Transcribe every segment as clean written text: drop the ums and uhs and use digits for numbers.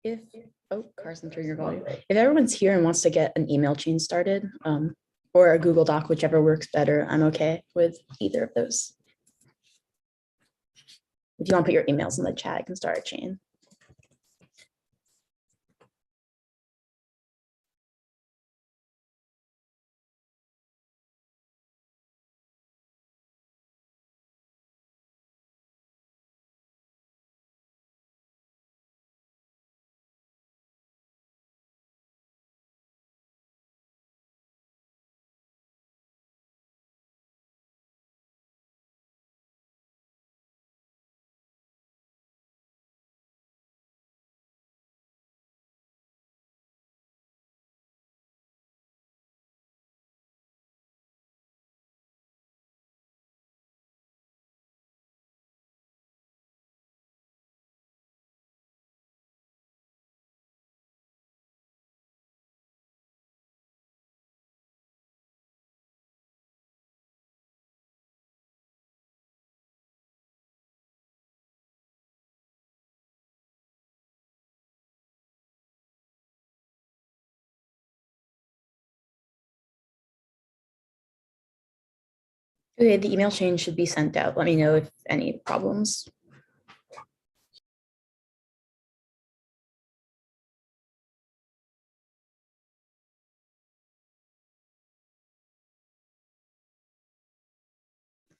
If, oh, Carson, turn your volume. If everyone's here and wants to get an email chain started, or a Google Doc, whichever works better, I'm okay with either of those. If you want to put your emails in the chat, I can start a chain. Okay, the email chain should be sent out. Let me know if any problems.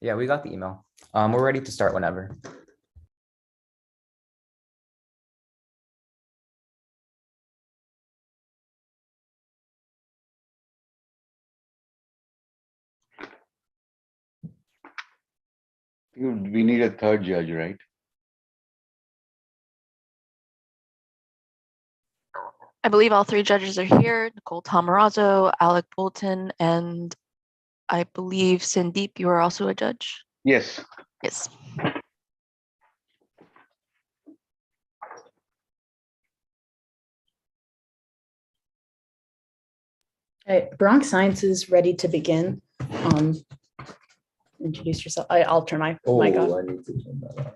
Yeah, we got the email. We're ready to start whenever. We need a third judge, right? I believe all three judges are here, Nicole Tomarazzo, Alec Bolton, and I believe Sandeep, you are also a judge? Yes. Yes. All right, Bronx Science is ready to begin. Introduce yourself. I'll turn my mic off. I need to turn that off.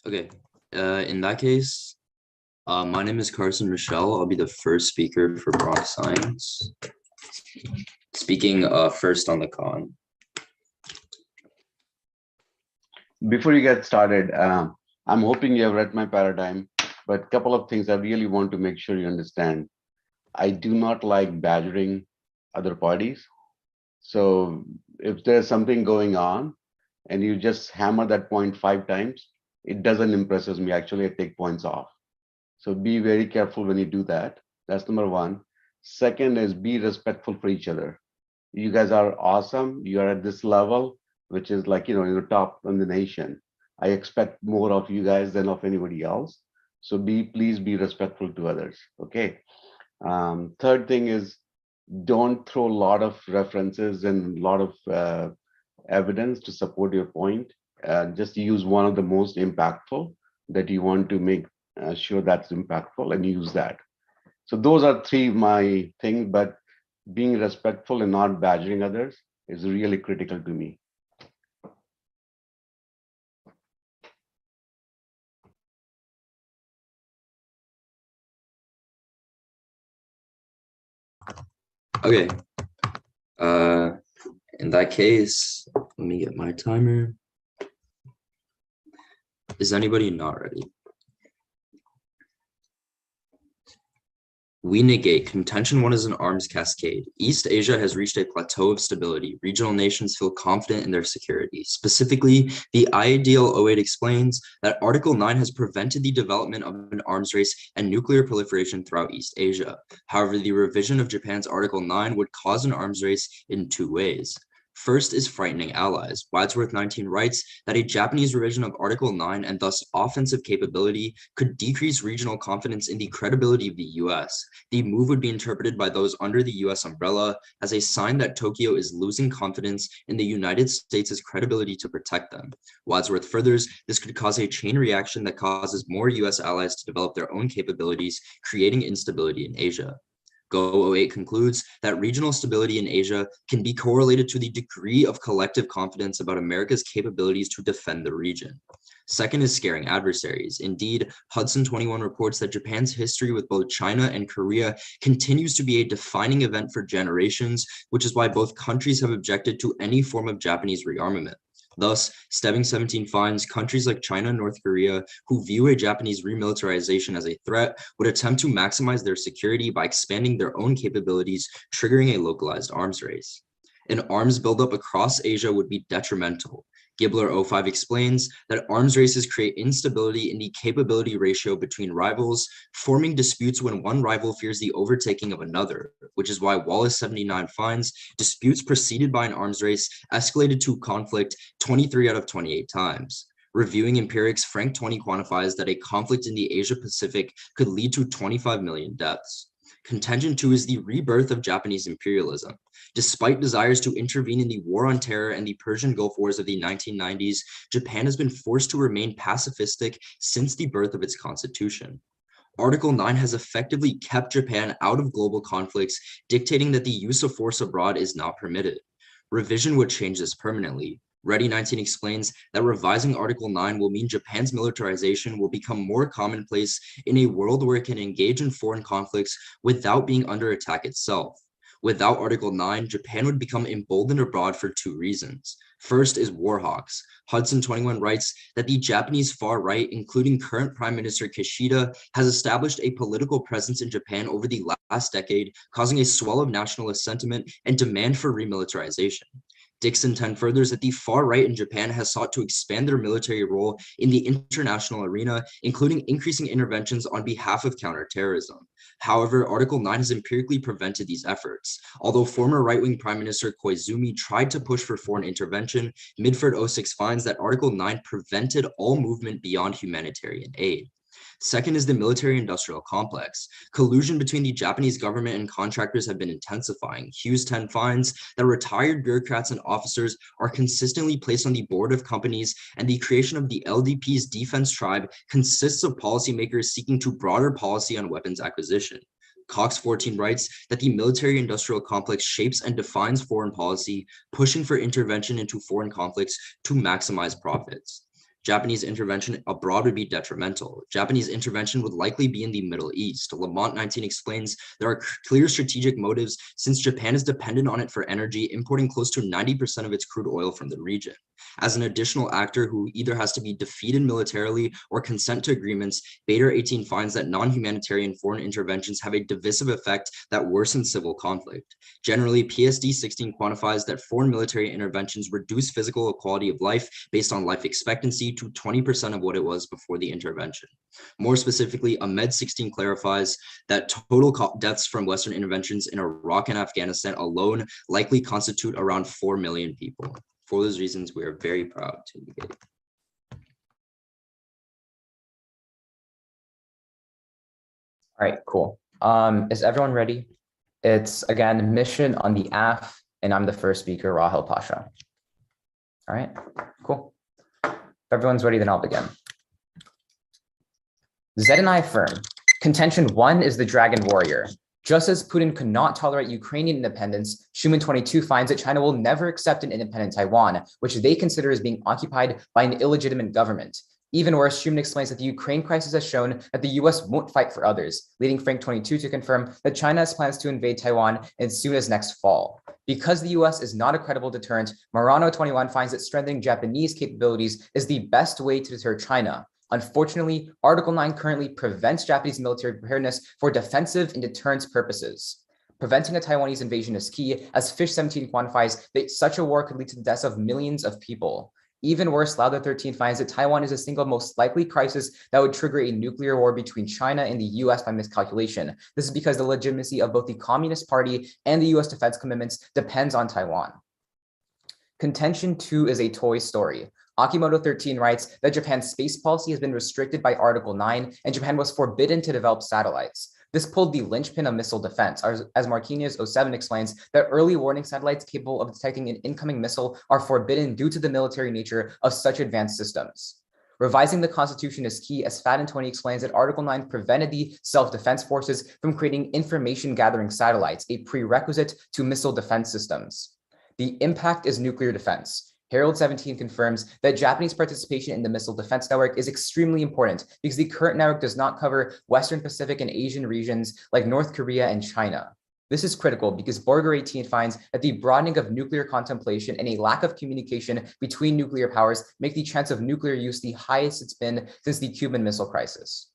Okay, in that case, my name is Carson Michelle. I'll be the first speaker for Bronx Science. Speaking first on the con. Before you get started, I'm hoping you have read my paradigm, but a couple of things I really want to make sure you understand. I do not like badgering other parties. So if there's something going on and you just hammer that point 5 times, it doesn't impress me. Actually, I take points off. So be very careful when you do that. That's number one. Second is be respectful for each other. You guys are awesome. You are at this level, which is like, in the top in the nation. I expect more of you guys than of anybody else. So please be respectful to others. Okay. Third thing is don't throw a lot of references and a lot of evidence to support your point. Just use one of the most impactful that you want to make sure that's impactful and use that. So those are 3 of my things, but being respectful and not badgering others is really critical to me. Okay. In that case, let me get my timer. Is anybody not ready? We negate. Contention 1 is an arms cascade. East Asia has reached a plateau of stability. Regional nations feel confident in their security. Specifically, the Ideal 08 explains that Article 9 has prevented the development of an arms race and nuclear proliferation throughout East Asia. However, the revision of Japan's Article 9 would cause an arms race in 2 ways. First is frightening allies. Wadsworth 19 writes that a Japanese revision of Article 9 and thus offensive capability could decrease regional confidence in the credibility of the US. The move would be interpreted by those under the US umbrella as a sign that Tokyo is losing confidence in the United States' credibility to protect them. Wadsworth furthers, this could cause a chain reaction that causes more US allies to develop their own capabilities, creating instability in Asia. Go 08 concludes that regional stability in Asia can be correlated to the degree of collective confidence about America's capabilities to defend the region. Second is scaring adversaries. Indeed, Hudson 21 reports that Japan's history with both China and Korea continues to be a defining event for generations, which is why both countries have objected to any form of Japanese rearmament. Thus, Stebbing 17 finds countries like China and North Korea, who view a Japanese remilitarization as a threat, would attempt to maximize their security by expanding their own capabilities, triggering a localized arms race. An arms buildup across Asia would be detrimental. Gibler 05 explains that arms races create instability in the capability ratio between rivals, forming disputes when one rival fears the overtaking of another, which is why Wallace 79 finds disputes preceded by an arms race escalated to conflict 23 out of 28 times. Reviewing empirics, Frank 20 quantifies that a conflict in the Asia Pacific could lead to 25 million deaths. Contention 2 is the rebirth of Japanese imperialism. Despite desires to intervene in the War on Terror and the Persian Gulf Wars of the 1990s, Japan has been forced to remain pacifistic since the birth of its constitution. Article 9 has effectively kept Japan out of global conflicts, dictating that the use of force abroad is not permitted. Revision would change this permanently. Ready 19 explains that revising Article 9 will mean Japan's militarization will become more commonplace in a world where it can engage in foreign conflicts without being under attack itself. Without Article 9, Japan would become emboldened abroad for two reasons. First is war hawks. Hudson 21 writes that the Japanese far right, including current Prime Minister Kishida, has established a political presence in Japan over the last decade, causing a swell of nationalist sentiment and demand for remilitarization. Dixon 10 furthers that the far right in Japan has sought to expand their military role in the international arena, including increasing interventions on behalf of counterterrorism. However, Article 9 has empirically prevented these efforts. Although former right-wing Prime Minister Koizumi tried to push for foreign intervention, Midford 06 finds that Article 9 prevented all movement beyond humanitarian aid. Second is the military-industrial complex. Collusion between the Japanese government and contractors have been intensifying. Hughes 10 finds that retired bureaucrats and officers are consistently placed on the board of companies, and the creation of the LDP's defense tribe consists of policymakers seeking to broader policy on weapons acquisition. Cox 14 writes that the military-industrial complex shapes and defines foreign policy, pushing for intervention into foreign conflicts to maximize profits. Japanese intervention abroad would be detrimental. Japanese intervention would likely be in the Middle East. Lamont 19 explains there are clear strategic motives since Japan is dependent on it for energy, importing close to 90% of its crude oil from the region. As an additional actor who either has to be defeated militarily or consent to agreements, Bader 18 finds that non-humanitarian foreign interventions have a divisive effect that worsens civil conflict. Generally, PSD 16 quantifies that foreign military interventions reduce physical quality of life based on life expectancy to 20% of what it was before the intervention. More specifically, Ahmed 16 clarifies that total deaths from Western interventions in Iraq and Afghanistan alone likely constitute around 4 million people. For those reasons, we are very proud to engage. All right, cool. Is everyone ready? It's again mission on the AF, and I'm the first speaker, Rahel Pasha. All right, cool. If everyone's ready, then I'll begin. Zed and I affirm, contention 1 is the Dragon Warrior. Just as Putin could not tolerate Ukrainian independence, Schuman 22 finds that China will never accept an independent Taiwan, which they consider as being occupied by an illegitimate government. Even worse, Schuman explains that the Ukraine crisis has shown that the US won't fight for others, leading Frank 22 to confirm that China has plans to invade Taiwan as soon as next fall. Because the US is not a credible deterrent, Marano 21 finds that strengthening Japanese capabilities is the best way to deter China. Unfortunately, Article 9 currently prevents Japanese military preparedness for defensive and deterrence purposes. Preventing a Taiwanese invasion is key, as Fish 17 quantifies that such a war could lead to the deaths of millions of people. Even worse, Lauda 13 finds that Taiwan is the single most likely crisis that would trigger a nuclear war between China and the US by miscalculation. This is because the legitimacy of both the Communist Party and the US defense commitments depends on Taiwan. Contention 2 is a Toy Story. Akimoto 13 writes that Japan's space policy has been restricted by Article 9, and Japan was forbidden to develop satellites. This pulled the linchpin of missile defense, as Marquinhos 07 explains that early warning satellites capable of detecting an incoming missile are forbidden due to the military nature of such advanced systems. Revising the Constitution is key, as Fadden 20 explains that Article 9 prevented the self-defense forces from creating information-gathering satellites, a prerequisite to missile defense systems. The impact is nuclear defense. Herald 17 confirms that Japanese participation in the missile defense network is extremely important because the current network does not cover Western Pacific and Asian regions like North Korea and China. This is critical because Borger 18 finds that the broadening of nuclear contemplation and a lack of communication between nuclear powers make the chance of nuclear use the highest it's been since the Cuban Missile Crisis.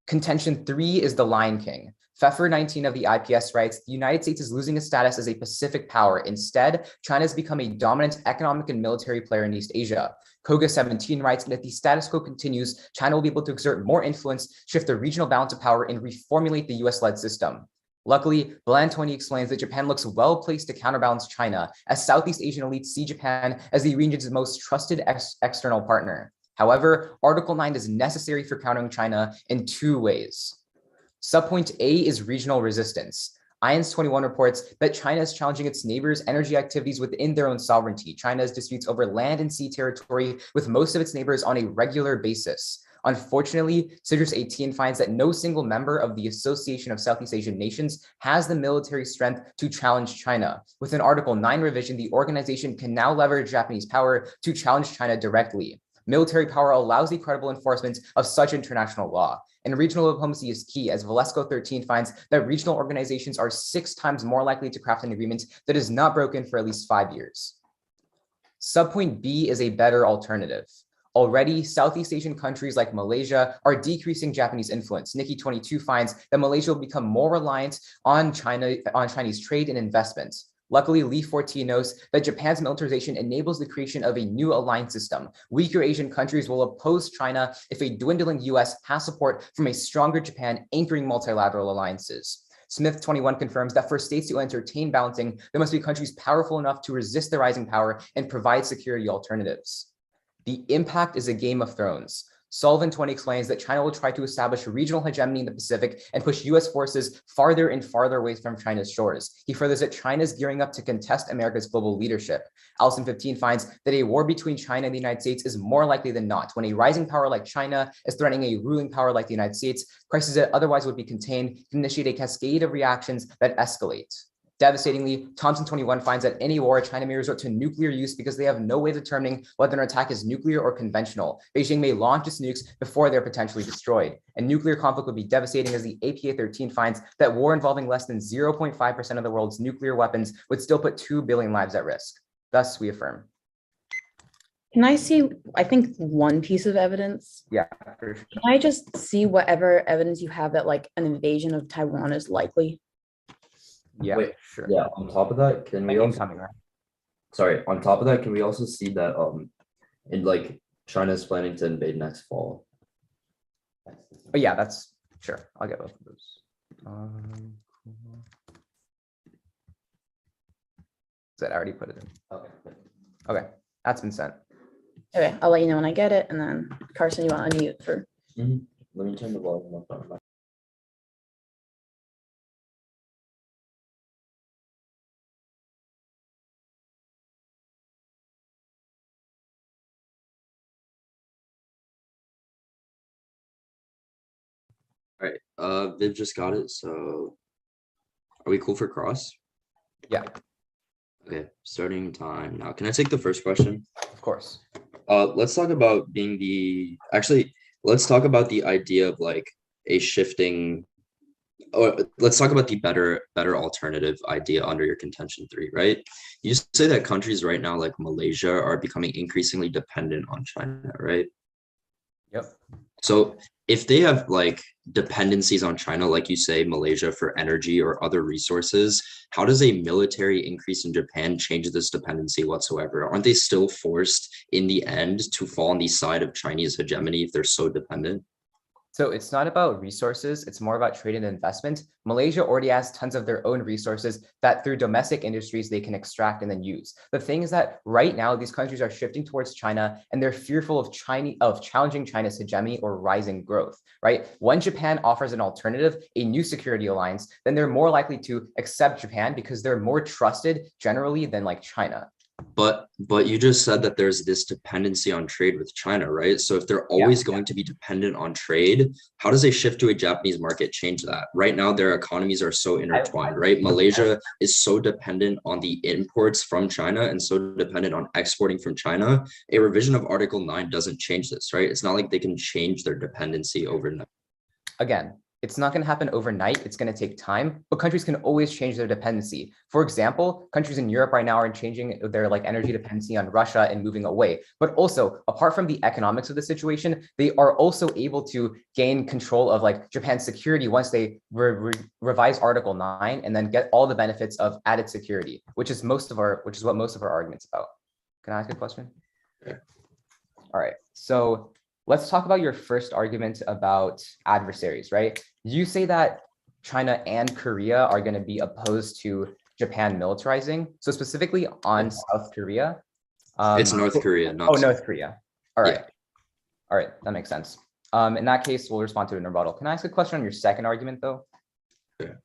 Contention 3 is the Lion King. Pfeffer 19 of the IPS writes, the United States is losing its status as a Pacific power. Instead, China has become a dominant economic and military player in East Asia. Koga 17 writes that if the status quo continues, China will be able to exert more influence, shift the regional balance of power, and reformulate the US-led system. Luckily, Bland 20 explains that Japan looks well placed to counterbalance China, as Southeast Asian elites see Japan as the region's most trusted external partner. However, Article 9 is necessary for countering China in 2 ways. Subpoint A is regional resistance. IANS 21 reports that China is challenging its neighbors' energy activities within their own sovereignty. China has disputes over land and sea territory with most of its neighbors on a regular basis. Unfortunately, CIDRUS 18 finds that no single member of the Association of Southeast Asian Nations has the military strength to challenge China. With an Article 9 revision, the organization can now leverage Japanese power to challenge China directly. Military power allows the credible enforcement of such international law. And regional diplomacy is key, as Valesco 13 finds that regional organizations are 6 times more likely to craft an agreement that is not broken for at least 5 years. Subpoint B is a better alternative. Already, Southeast Asian countries like Malaysia are decreasing Japanese influence. Nikki 22 finds that Malaysia will become more reliant on Chinese trade and investment. Luckily, Lee 14 notes that Japan's militarization enables the creation of a new alliance system. Weaker Asian countries will oppose China if a dwindling US has support from a stronger Japan anchoring multilateral alliances. Smith 21 confirms that for states to entertain balancing, there must be countries powerful enough to resist the rising power and provide security alternatives. The impact is a Game of Thrones. Sullivan 20 explains that China will try to establish regional hegemony in the Pacific and push US forces farther and farther away from China's shores. He furthers that China is gearing up to contest America's global leadership. Allison 15 finds that a war between China and the United States is more likely than not. When a rising power like China is threatening a ruling power like the United States, crises that otherwise would be contained can initiate a cascade of reactions that escalate. Devastatingly, Thompson 21 finds that any war, China may resort to nuclear use because they have no way of determining whether an attack is nuclear or conventional. Beijing may launch its nukes before they're potentially destroyed. And nuclear conflict would be devastating, as the APA 13 finds that war involving less than 0.5% of the world's nuclear weapons would still put 2 billion lives at risk. Thus, we affirm. Can I see, I think, one piece of evidence? Yeah, for sure. Can I just see whatever evidence you have that like an invasion of Taiwan is likely? Yeah, Wait, sure. Yeah, on top of that, can we also on top of that, can we also see that in like China's planning to invade next fall? Oh yeah, that's sure. I'll get both of those. Did I already put it in? Okay. Okay, that's been sent. Okay, I'll let you know when I get it. And then Carson, you want to unmute for? Let me turn the volume up on my. All right, Viv just got it, so are we cool for cross? Yeah, Okay, starting time now. Can I take the first question? of course. Let's talk about let's talk about the idea of like a shifting, or let's talk about the better alternative idea under your contention 3, right? You say that countries right now like Malaysia are becoming increasingly dependent on China, right? Yep. So if they have like dependencies on China, like you say, Malaysia for energy or other resources, how does a military increase in Japan change this dependency whatsoever? Aren't they still forced in the end to fall on the side of Chinese hegemony if they're so dependent? So it's not about resources, it's more about trade and investment. Malaysia already has tons of their own resources that through domestic industries they can extract and then use. The thing is that right now these countries are shifting towards China and they're fearful of challenging China's hegemony or rising growth, right? When Japan offers an alternative, a new security alliance, then they're more likely to accept Japan because they're more trusted generally than like China. But you just said that there's this dependency on trade with China, right? So if they're always going to be dependent on trade, how does a shift to a Japanese market change that? Right now, their economies are so intertwined, right? Malaysia is so dependent on the imports from China and so dependent on exporting from China. A revision of Article 9 doesn't change this, right? It's not like they can change their dependency overnight. Again, it's not going to happen overnight. It's going to take time, but countries can always change their dependency. For example, countries in Europe right now are changing their like energy dependency on Russia and moving away. But also, apart from the economics of the situation, they are also able to gain control of like Japan's security once they revise Article 9 and then get all the benefits of added security, which is what most of our arguments about. Can I ask a question? Yeah. All right. So let's talk about your first argument about adversaries, right? You say that China and Korea are going to be opposed to Japan militarizing. So specifically on South Korea. It's North Korea, not North Korea. All right. Yeah. All right. That makes sense. In that case, we'll respond to it in rebuttal. Can I ask a question on your second argument though? Yeah.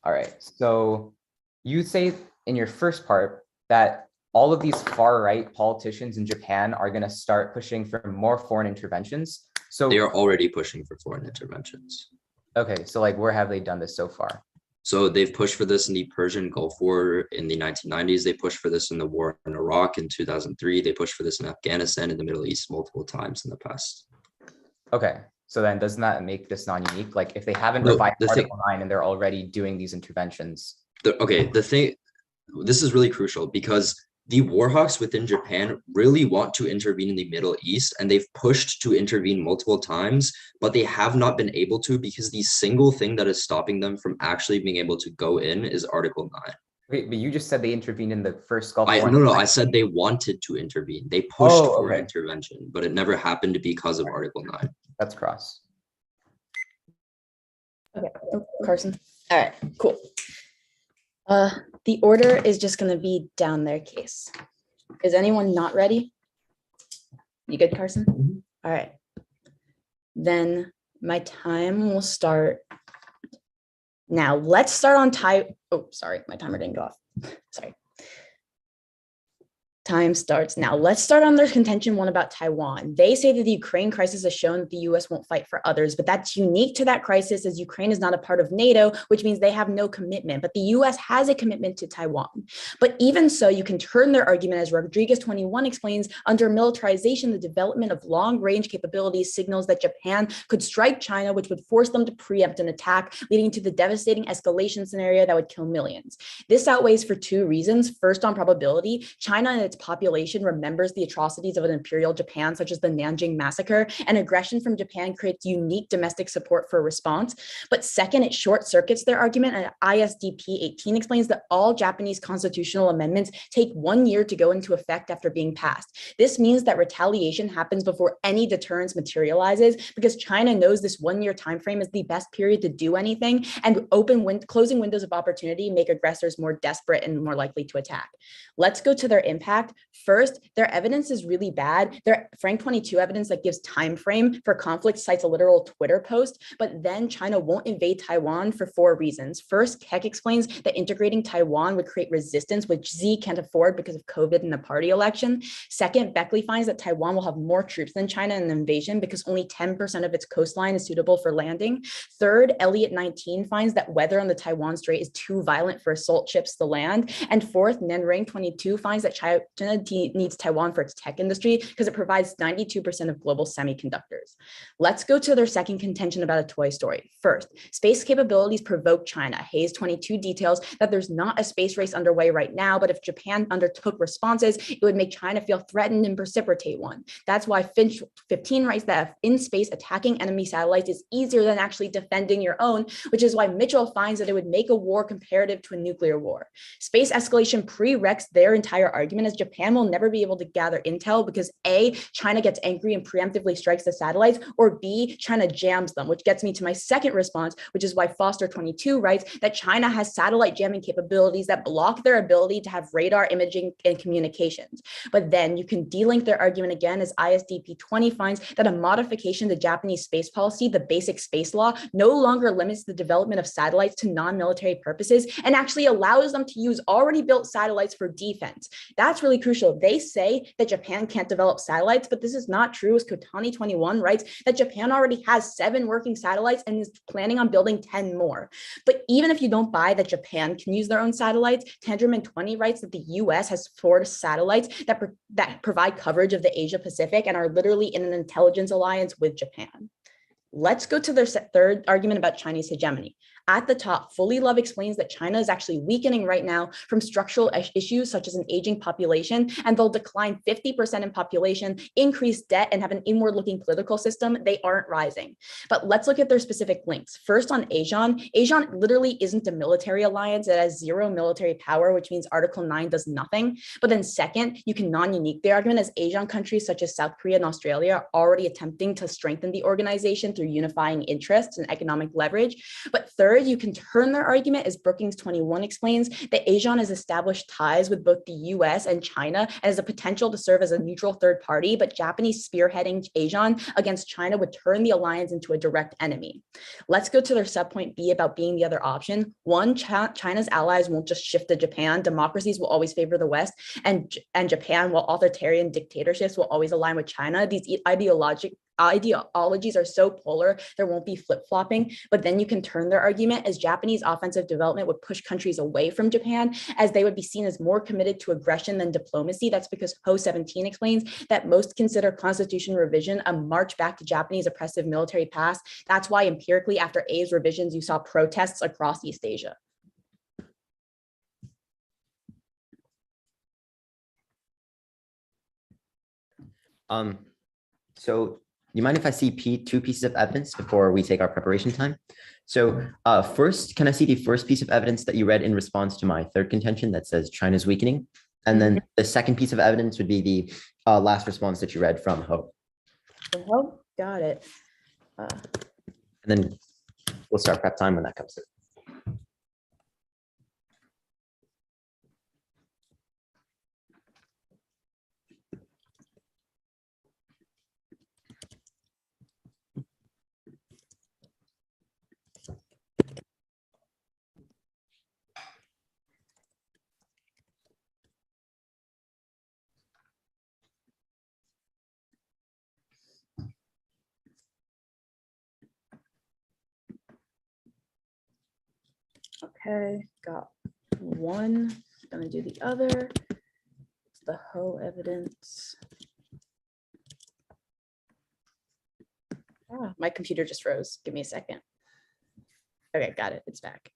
All right. So you say in your first part that all of these far-right politicians in Japan are going to start pushing for more foreign interventions. So they are already pushing for foreign interventions. Okay, so like where have they done this so far? So they've pushed for this in the Persian Gulf War in the 1990s. They pushed for this in the war in Iraq in 2003. They pushed for this in Afghanistan and the Middle East multiple times in the past. Okay, so then doesn't that make this non-unique? Like if they haven't revised Article 9 and they're already doing these interventions. This is really crucial because the war hawks within Japan really want to intervene in the Middle East, and they've pushed to intervene multiple times, but they have not been able to because the single thing that is stopping them from actually being able to go in is Article 9. Wait, but you just said they intervened in the first Gulf War. No, I said they wanted to intervene. They pushed for intervention, but it never happened because of Article 9. That's cross. Okay, Carson. All right, cool. The order is just going to be down their case. Is anyone not ready? You good, Carson? Mm-hmm. All right. Then my time will start now. Let's start on Oh, sorry, my timer didn't go off. Sorry. Time starts now. Let's start on their contention one about Taiwan. They say that the Ukraine crisis has shown that the US won't fight for others, but that's unique to that crisis as Ukraine is not a part of NATO, which means they have no commitment, but the US has a commitment to Taiwan. But even so, you can turn their argument, as Rodriguez 21 explains, under militarization, the development of long-range capabilities signals that Japan could strike China, which would force them to preempt an attack, leading to the devastating escalation scenario that would kill millions. This outweighs for two reasons. First, on probability, China and its population remembers the atrocities of an imperial Japan, such as the Nanjing massacre, and aggression from Japan creates unique domestic support for a response. But second, it short circuits their argument, and ISDP 18 explains that all Japanese constitutional amendments take 1 year to go into effect after being passed. This means that retaliation happens before any deterrence materializes, because China knows this 1 year timeframe is the best period to do anything, and closing windows of opportunity make aggressors more desperate and more likely to attack. Let's go to their impact. First, their evidence is really bad. Their Frank 22 evidence that gives time frame for conflict cites a literal Twitter post, but then China won't invade Taiwan for 4 reasons. First, Keck explains that integrating Taiwan would create resistance, which Xi can't afford because of COVID and the party election. Second, Beckley finds that Taiwan will have more troops than China in an invasion because only 10% of its coastline is suitable for landing. Third, Elliott 19 finds that weather on the Taiwan Strait is too violent for assault ships to land. And fourth, Nenring 22 finds that China needs Taiwan for its tech industry because it provides 92% of global semiconductors. Let's go to their second contention about a toy story. First, space capabilities provoke China. Hayes 22 details that there's not a space race underway right now, but if Japan undertook responses, it would make China feel threatened and precipitate one. That's why Finch 15 writes that in space, attacking enemy satellites is easier than actually defending your own, which is why Mitchell finds that it would make a war comparative to a nuclear war. Space escalation prereqs their entire argument, as Japan will never be able to gather intel because A, China gets angry and preemptively strikes the satellites, or B, China jams them, which gets me to my second response, which is why Foster 22 writes that China has satellite jamming capabilities that block their ability to have radar imaging and communications. But then you can delink their argument again as ISDP 20 finds that a modification to Japanese space policy, the basic space law, no longer limits the development of satellites to non-military purposes and actually allows them to use already built satellites for defense. That's really crucial. They say that Japan can't develop satellites, but this is not true, as Kotani 21 writes that Japan already has 7 working satellites and is planning on building 10 more. But even if you don't buy that Japan can use their own satellites, Tangerman 20 writes that the US has 4 satellites that provide coverage of the Asia Pacific and are literally in an intelligence alliance with Japan. Let's go to their third argument about Chinese hegemony. At the top, Fully Love explains that China is actually weakening right now from structural issues such as an aging population, and they'll decline 50% in population, increase debt, and have an inward-looking political system. They aren't rising. But let's look at their specific links. First on ASEAN. ASEAN literally isn't a military alliance. It has 0 military power, which means Article 9 does nothing. But then second, you can non-unique the argument as ASEAN countries such as South Korea and Australia are already attempting to strengthen the organization through unifying interests and economic leverage. But third, you can turn their argument as Brookings 21 explains that ASEAN has established ties with both the US and China and has a potential to serve as a neutral third party, but Japanese spearheading ASEAN against China would turn the alliance into a direct enemy. Let's go to their subpoint B about being the other option. One, China's allies won't just shift to Japan. Democracies will always favor the West, and Japan, while authoritarian dictatorships will always align with China. These ideologies are so polar, there won't be flip-flopping. But then you can turn their argument as Japanese offensive development would push countries away from Japan, as they would be seen as more committed to aggression than diplomacy. That's because Ho 17 explains that most consider constitution revision a march back to Japanese oppressive military past. That's why empirically after A's revisions, you saw protests across East Asia. So you mind if I see two pieces of evidence before we take our preparation time? So first, can I see the first piece of evidence that you read in response to my third contention that says China's weakening? And then the second piece of evidence would be the last response that you read from Ho. Ho, got it. And then we'll start prep time when that comes through. Okay, got one, gonna do the other. It's the Ho evidence. Ah, my computer just froze. Give me a second. Okay, got it. It's back.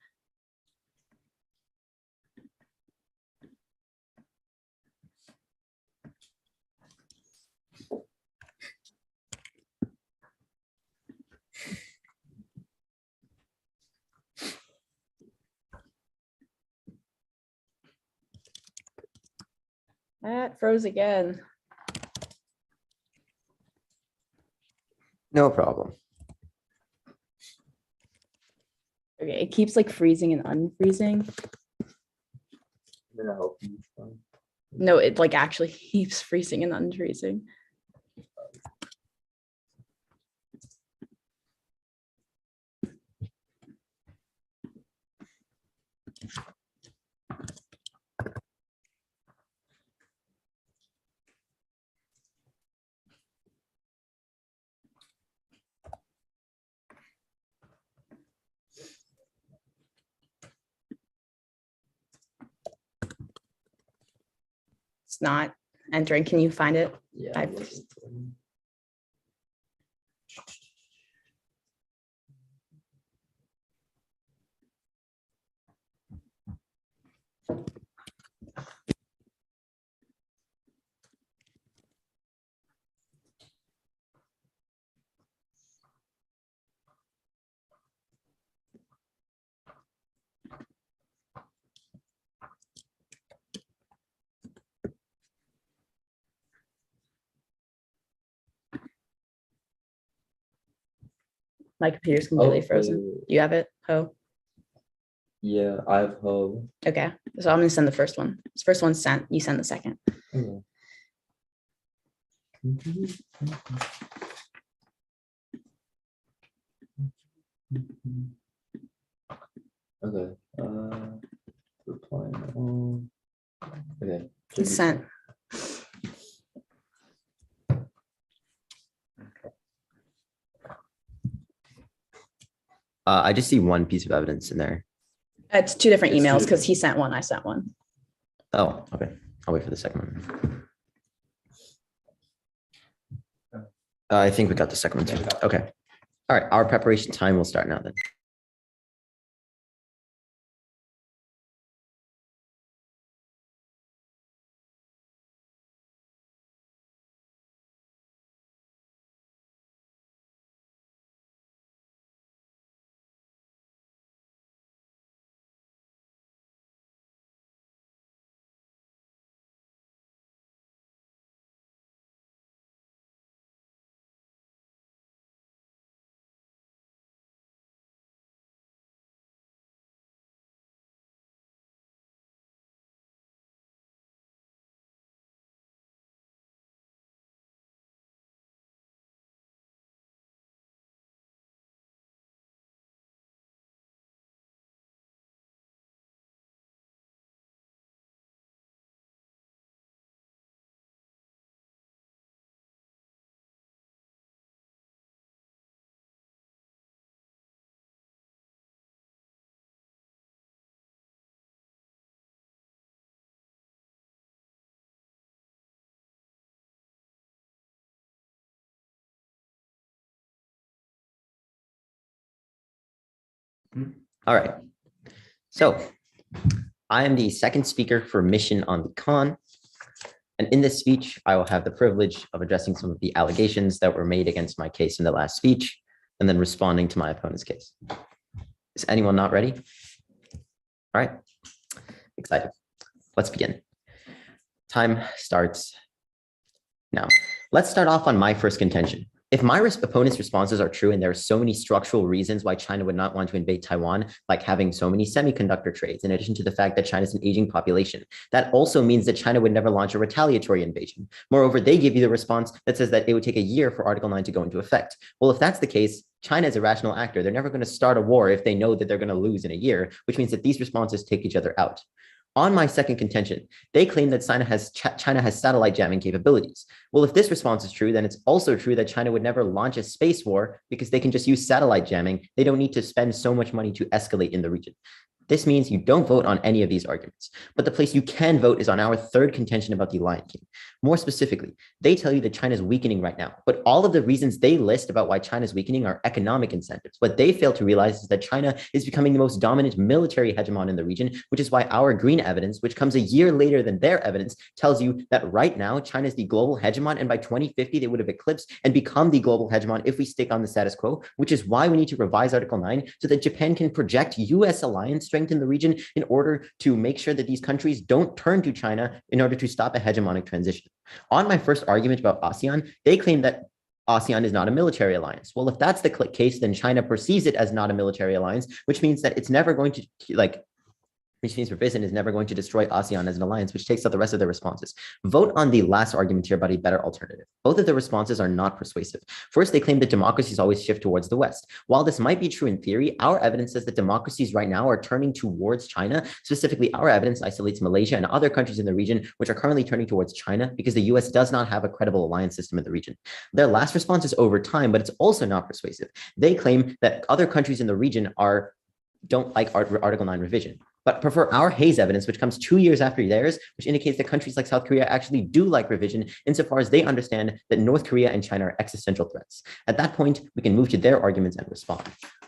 That froze again. No problem. Okay, it keeps like freezing and unfreezing. No, it like actually keeps freezing and unfreezing. It's not entering. Can you find it? Yeah. My computer's completely Oh, frozen. wait. You have it, Ho? Yeah, I have Ho. Okay, so I'm gonna send the first one. This first one's sent. You send the second. Okay. Okay. Reply now. Okay. It's sent. I just see one piece of evidence in there. It's two different It's two emails because different. he sent one, I sent one. Oh, okay. I'll wait for the second one. I think we got the second one too. Okay. All right. Our preparation time will start now then. All right. So I am the second speaker for Mission on the Con. And in this speech, I will have the privilege of addressing some of the allegations that were made against my case in the last speech, and then responding to my opponent's case. Is anyone not ready? All right. Excited. Let's begin. Time starts now. Let's start off on my first contention. If my opponent's responses are true and there are so many structural reasons why China would not want to invade Taiwan, like having so many semiconductor trades, in addition to the fact that China is an aging population, that also means that China would never launch a retaliatory invasion. Moreover, they give you the response that says that it would take a year for Article 9 to go into effect. Well, if that's the case, China is a rational actor. They're never going to start a war if they know that they're going to lose in a year, which means that these responses take each other out. On my second contention, they claim that China has satellite jamming capabilities. Well, if this response is true, then it's also true that China would never launch a space war because they can just use satellite jamming. They don't need to spend so much money to escalate in the region. This means you don't vote on any of these arguments, but the place you can vote is on our third contention about the Lion King. More specifically, they tell you that China is weakening right now, but all of the reasons they list about why China is weakening are economic incentives. What they fail to realize is that China is becoming the most dominant military hegemon in the region, which is why our green evidence, which comes a year later than their evidence, tells you that right now China is the global hegemon, and by 2050 they would have eclipsed and become the global hegemon if we stick on the status quo, which is why we need to revise Article 9 so that Japan can project US alliance strength in the region in order to make sure that these countries don't turn to China in order to stop a hegemonic transition. On my first argument about ASEAN, they claim that ASEAN is not a military alliance. Well, if that's the case, then China perceives it as not a military alliance, which means that it's never going to which means Revison is never going to destroy ASEAN as an alliance, which takes out the rest of their responses. Vote on the last argument here about a better alternative. Both of the responses are not persuasive. First, they claim that democracies always shift towards the West. While this might be true in theory, our evidence says that democracies right now are turning towards China. Specifically, our evidence isolates Malaysia and other countries in the region, which are currently turning towards China because the US does not have a credible alliance system in the region. Their last response is over time, but it's also not persuasive. They claim that other countries in the region don't like Article 9 revision, but prefer our Hayes evidence, which comes 2 years after theirs, which indicates that countries like South Korea actually do like revision insofar as they understand that North Korea and China are existential threats. At that point, we can move to their arguments and respond.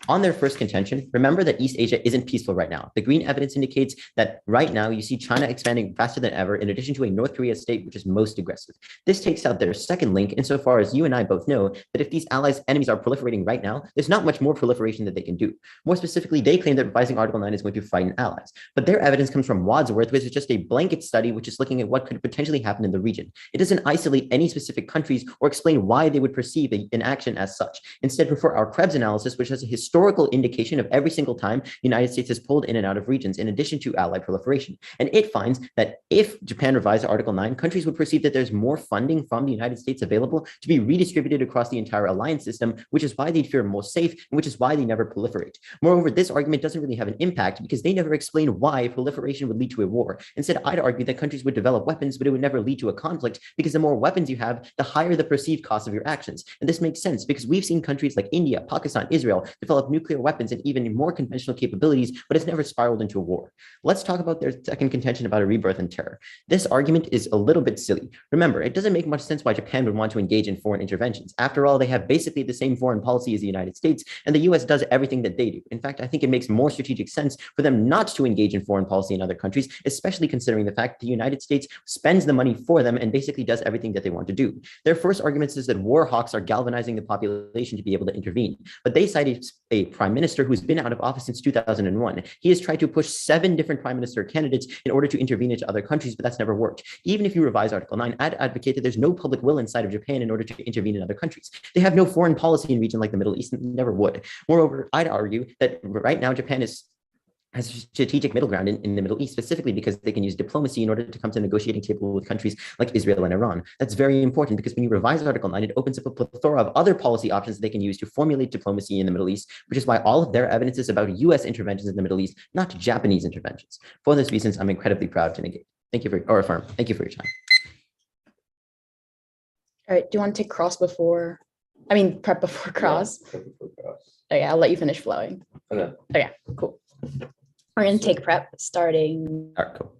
On their first contention, remember that East Asia isn't peaceful right now. The green evidence indicates that right now you see China expanding faster than ever, in addition to a North Korea state which is most aggressive. This takes out their second link insofar as you and I both know that if these allies' enemies are proliferating right now, there's not much more proliferation that they can do. More specifically, they claim that revising Article 9 is going to frighten allies. But their evidence comes from Wadsworth, which is just a blanket study which is looking at what could potentially happen in the region. It doesn't isolate any specific countries or explain why they would perceive an action as such. Instead, prefer our Krebs analysis, which has a historical indication of every single time the United States has pulled in and out of regions, in addition to allied proliferation. And it finds that if Japan revised Article 9, countries would perceive that there's more funding from the United States available to be redistributed across the entire alliance system, which is why they'd feel most safe and which is why they never proliferate. Moreover, this argument doesn't really have an impact because they never explain why proliferation would lead to a war. Instead, I'd argue that countries would develop weapons, but it would never lead to a conflict because the more weapons you have, the higher the perceived cost of your actions. And this makes sense because we've seen countries like India, Pakistan, Israel develop nuclear weapons and even more conventional capabilities, but it's never spiraled into a war. Let's talk about their second contention about a rebirth in terror. This argument is a little bit silly. Remember, it doesn't make much sense why Japan would want to engage in foreign interventions. After all, they have basically the same foreign policy as the United States, and the US does everything that they do. In fact, I think it makes more strategic sense for them not to engage in foreign policy in other countries, especially considering the fact that the United States spends the money for them and basically does everything that they want to do. Their first argument is that war hawks are galvanizing the population to be able to intervene, but they cite a prime minister who's been out of office since 2001. He has tried to push 7 different prime minister candidates in order to intervene into other countries, but that's never worked. Even if you revise Article 9, I'd advocate that there's no public will inside of Japan in order to intervene in other countries. They have no foreign policy in a region like the Middle East and never would. Moreover, I'd argue that right now Japan has a strategic middle ground in the Middle East, specifically because they can use diplomacy in order to come to a negotiating table with countries like Israel and Iran. That's very important because when you revise Article 9, it opens up a plethora of other policy options that they can use to formulate diplomacy in the Middle East, which is why all of their evidence is about US interventions in the Middle East, not Japanese interventions. For those reasons, I'm incredibly proud to negate. Thank you for, or affirm. Thank you for your time. All right, do you want to take prep before cross? Okay, I'll let you finish flowing. Okay, cool. We're going to take prep starting. All right, cool.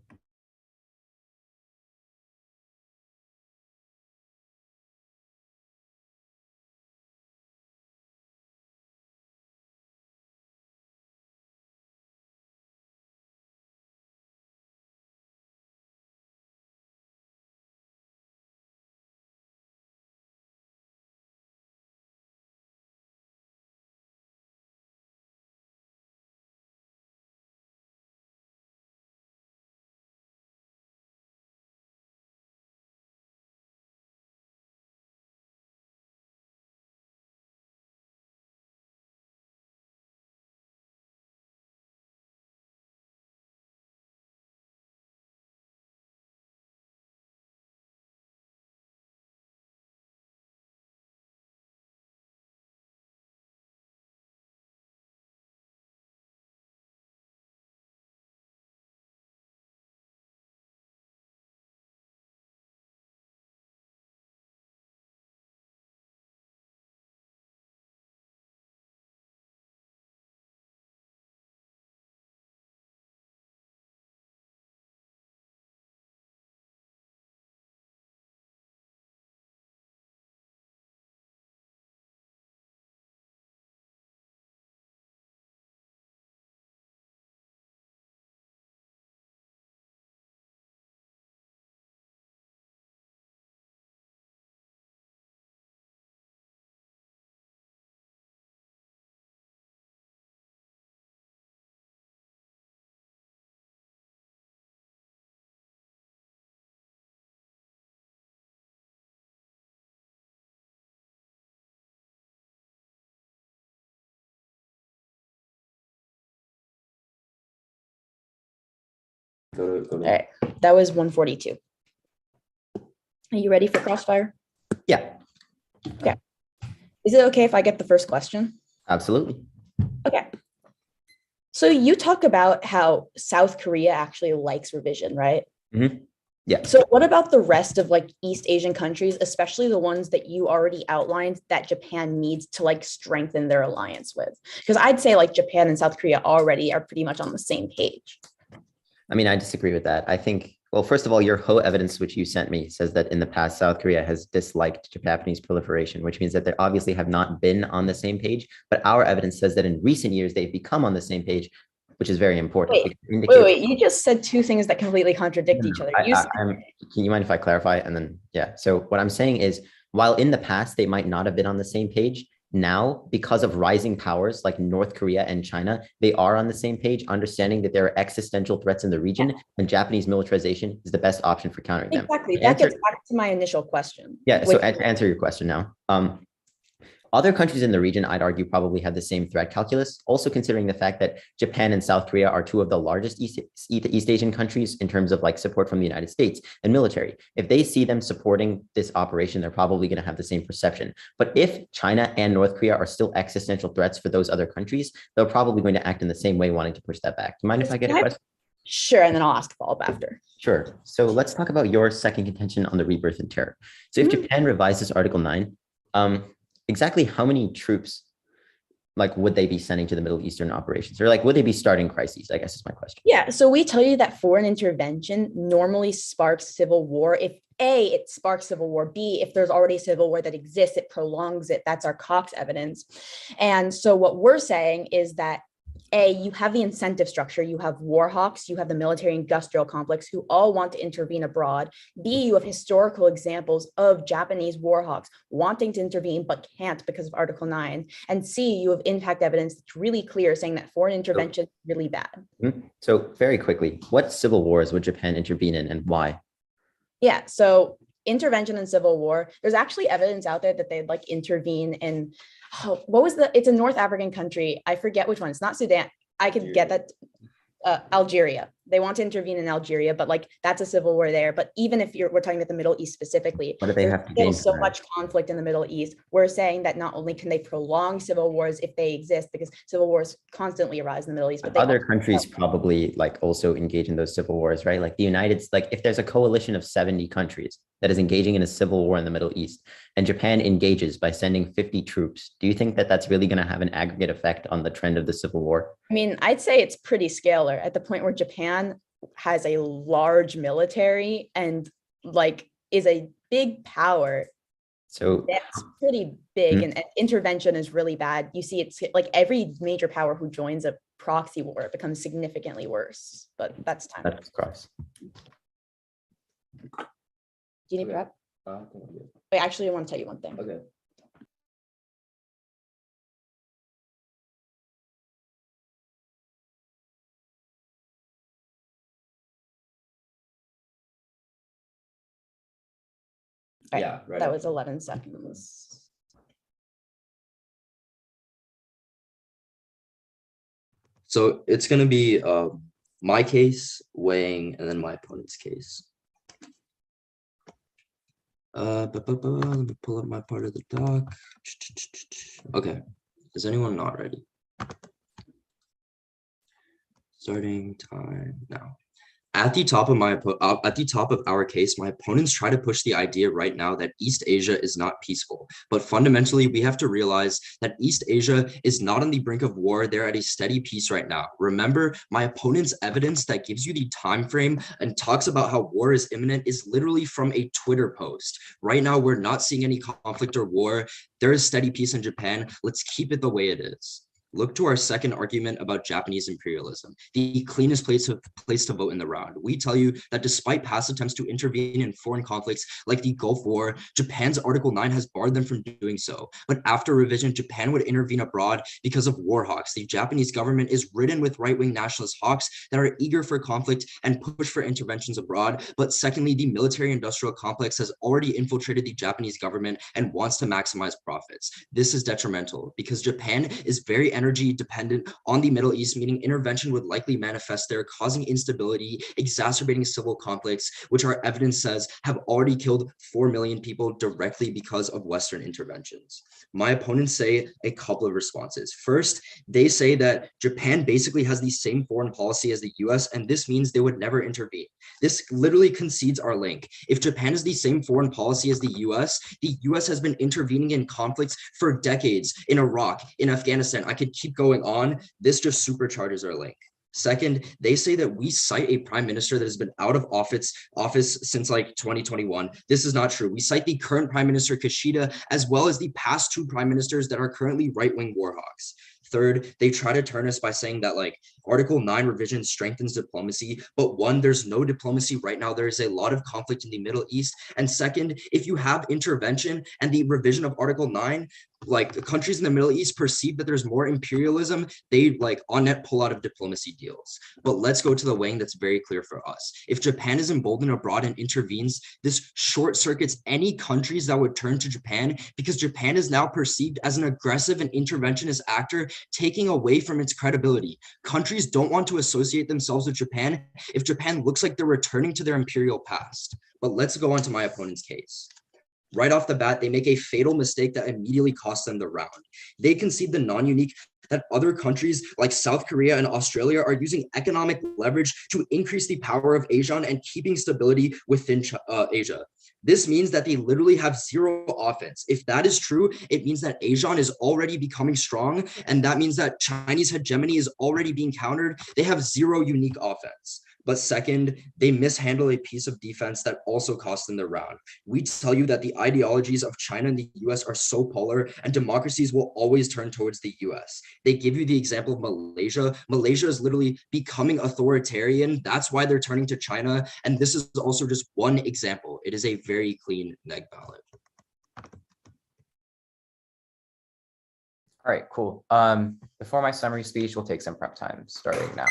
All right, that was 142. Are you ready for crossfire? Yeah, Is it okay if I get the first question? absolutely. Okay. So you talk about how South Korea actually likes revision, right? Yeah. So what about the rest of like East Asian countries, especially the ones that you already outlined that Japan needs to like strengthen their alliance with? Because I'd say like Japan and South Korea already are pretty much on the same page. I mean, I disagree with that. I think Well, first of all, your Ho evidence, which you sent me, says that in the past, South Korea has disliked Japanese proliferation, which means that they obviously have not been on the same page. But our evidence says that in recent years, they've become on the same page, which is very important. Wait, you just said two things that completely contradict each other. Can you mind if I clarify? And then, yeah. So what I'm saying is, while in the past, they might not have been on the same page, now, because of rising powers like North Korea and China, they are on the same page, understanding that there are existential threats in the region, and Japanese militarization is the best option for countering them. Exactly. That gets back to my initial question. Yeah, so to answer your question now, other countries in the region, I'd argue, probably have the same threat calculus, also considering the fact that Japan and South Korea are two of the largest East Asian countries in terms of like support from the United States and military. If they see them supporting this operation, they're probably going to have the same perception. But if China and North Korea are still existential threats for those other countries, they're probably going to act in the same way, wanting to push that back. Do you mind if I get a question? Sure, and then I'll ask a follow-up after. Sure. So let's talk about your second contention on the rebirth and terror. So if Japan revises Article 9, exactly how many troops like would they be sending to the Middle Eastern operations, or like would they be starting crises, I guess is my question. Yeah, so we tell you that foreign intervention normally sparks civil war. If A, it sparks civil war. B, if there's already civil war that exists, it prolongs it. That's our Cox evidence. And so what we're saying is that A, you have the incentive structure, you have war hawks, you have the military industrial complex who all want to intervene abroad. B, you have historical examples of Japanese war hawks wanting to intervene but can't because of Article 9. And C, you have impact evidence that's really clear saying that foreign intervention is really bad. So very quickly, what civil wars would Japan intervene in and why? Yeah, so intervention and civil war, there's actually evidence out there that they'd like intervene in, it's a North African country. I forget which one. It's not Sudan. I could get that. Algeria. They want to intervene in Algeria, but like that's a civil war there. But even if we're talking about the Middle East specifically, what do they have to gain? So much conflict in the Middle East. We're saying that not only can they prolong civil wars if they exist, because civil wars constantly arise in the Middle East, but other countries probably like also engage in those civil wars, right? Like the United States, like if there's a coalition of 70 countries that is engaging in a civil war in the Middle East, and Japan engages by sending 50 troops, do you think that that's really going to have an aggregate effect on the trend of the civil war? I mean, I'd say it's pretty scalar at the point where Japan has a large military and like is a big power. So that's pretty big, and intervention is really bad. You see, it's like every major power who joins a proxy war, it becomes significantly worse. But that's time. That's cross. Do you need prep? Wait, actually, I want to tell you one thing. Okay. Right. Yeah, right. That was 11 seconds. So it's going to be my case, Wang, and then my opponent's case. Let me pull up my part of the doc. Okay, is anyone not ready? Starting time now. At the top of our case, my opponents try to push the idea right now that East Asia is not peaceful. But fundamentally, we have to realize that East Asia is not on the brink of war. They're at a steady peace right now. Remember, my opponent's evidence that gives you the time frame and talks about how war is imminent is literally from a Twitter post. Right now, we're not seeing any conflict or war. There is steady peace in Japan. Let's keep it the way it is. Look to our second argument about Japanese imperialism, the cleanest place to vote in the round. We tell you that despite past attempts to intervene in foreign conflicts like the Gulf War, Japan's Article 9 has barred them from doing so. But after revision, Japan would intervene abroad because of war hawks. The Japanese government is ridden with right-wing nationalist hawks that are eager for conflict and push for interventions abroad. But secondly, the military-industrial complex has already infiltrated the Japanese government and wants to maximize profits. This is detrimental because Japan is very energy dependent on the Middle East, meaning intervention would likely manifest there, causing instability, exacerbating civil conflicts, which our evidence says have already killed 4 million people directly because of Western interventions. My opponents say a couple of responses. First, they say that Japan basically has the same foreign policy as the US, and this means they would never intervene. This literally concedes our link. If Japan has the same foreign policy as the US has been intervening in conflicts for decades in Iraq, in Afghanistan. I could keep going on. This just supercharges our link. Second, they say that we cite a prime minister that has been out of office since like 2021. This is not true. We cite the current prime minister Kishida, as well as the past 2 prime ministers that are currently right-wing war hawks. Third, they try to turn us by saying that like Article 9 revision strengthens diplomacy, but one, there's no diplomacy right now. There is a lot of conflict in the Middle East. And second, if you have intervention and the revision of Article 9, like the countries in the Middle East perceive that there's more imperialism, they like on net pull out of diplomacy deals. But let's go to the weighing that's very clear for us. If Japan is emboldened abroad and intervenes, this short circuits any countries that would turn to Japan, because Japan is now perceived as an aggressive and interventionist actor, taking away from its credibility. Countries don't want to associate themselves with Japan if Japan looks like they're returning to their imperial past. But let's go on to my opponent's case. Right off the bat, they make a fatal mistake that immediately costs them the round. They concede the non-unique that other countries like South Korea and Australia are using economic leverage to increase the power of ASEAN and keeping stability within Asia. This means that they literally have zero offense. If that is true, it means that ASEAN is already becoming strong, and that means that Chinese hegemony is already being countered. They have zero unique offense. But second, they mishandle a piece of defense that also cost them the round. We tell you that the ideologies of China and the US are so polar, and democracies will always turn towards the US. They give you the example of Malaysia. Malaysia is literally becoming authoritarian. That's why they're turning to China. And this is also just one example. It is a very clean neg ballot. All right, cool. Before my summary speech, we'll take some prep time starting now.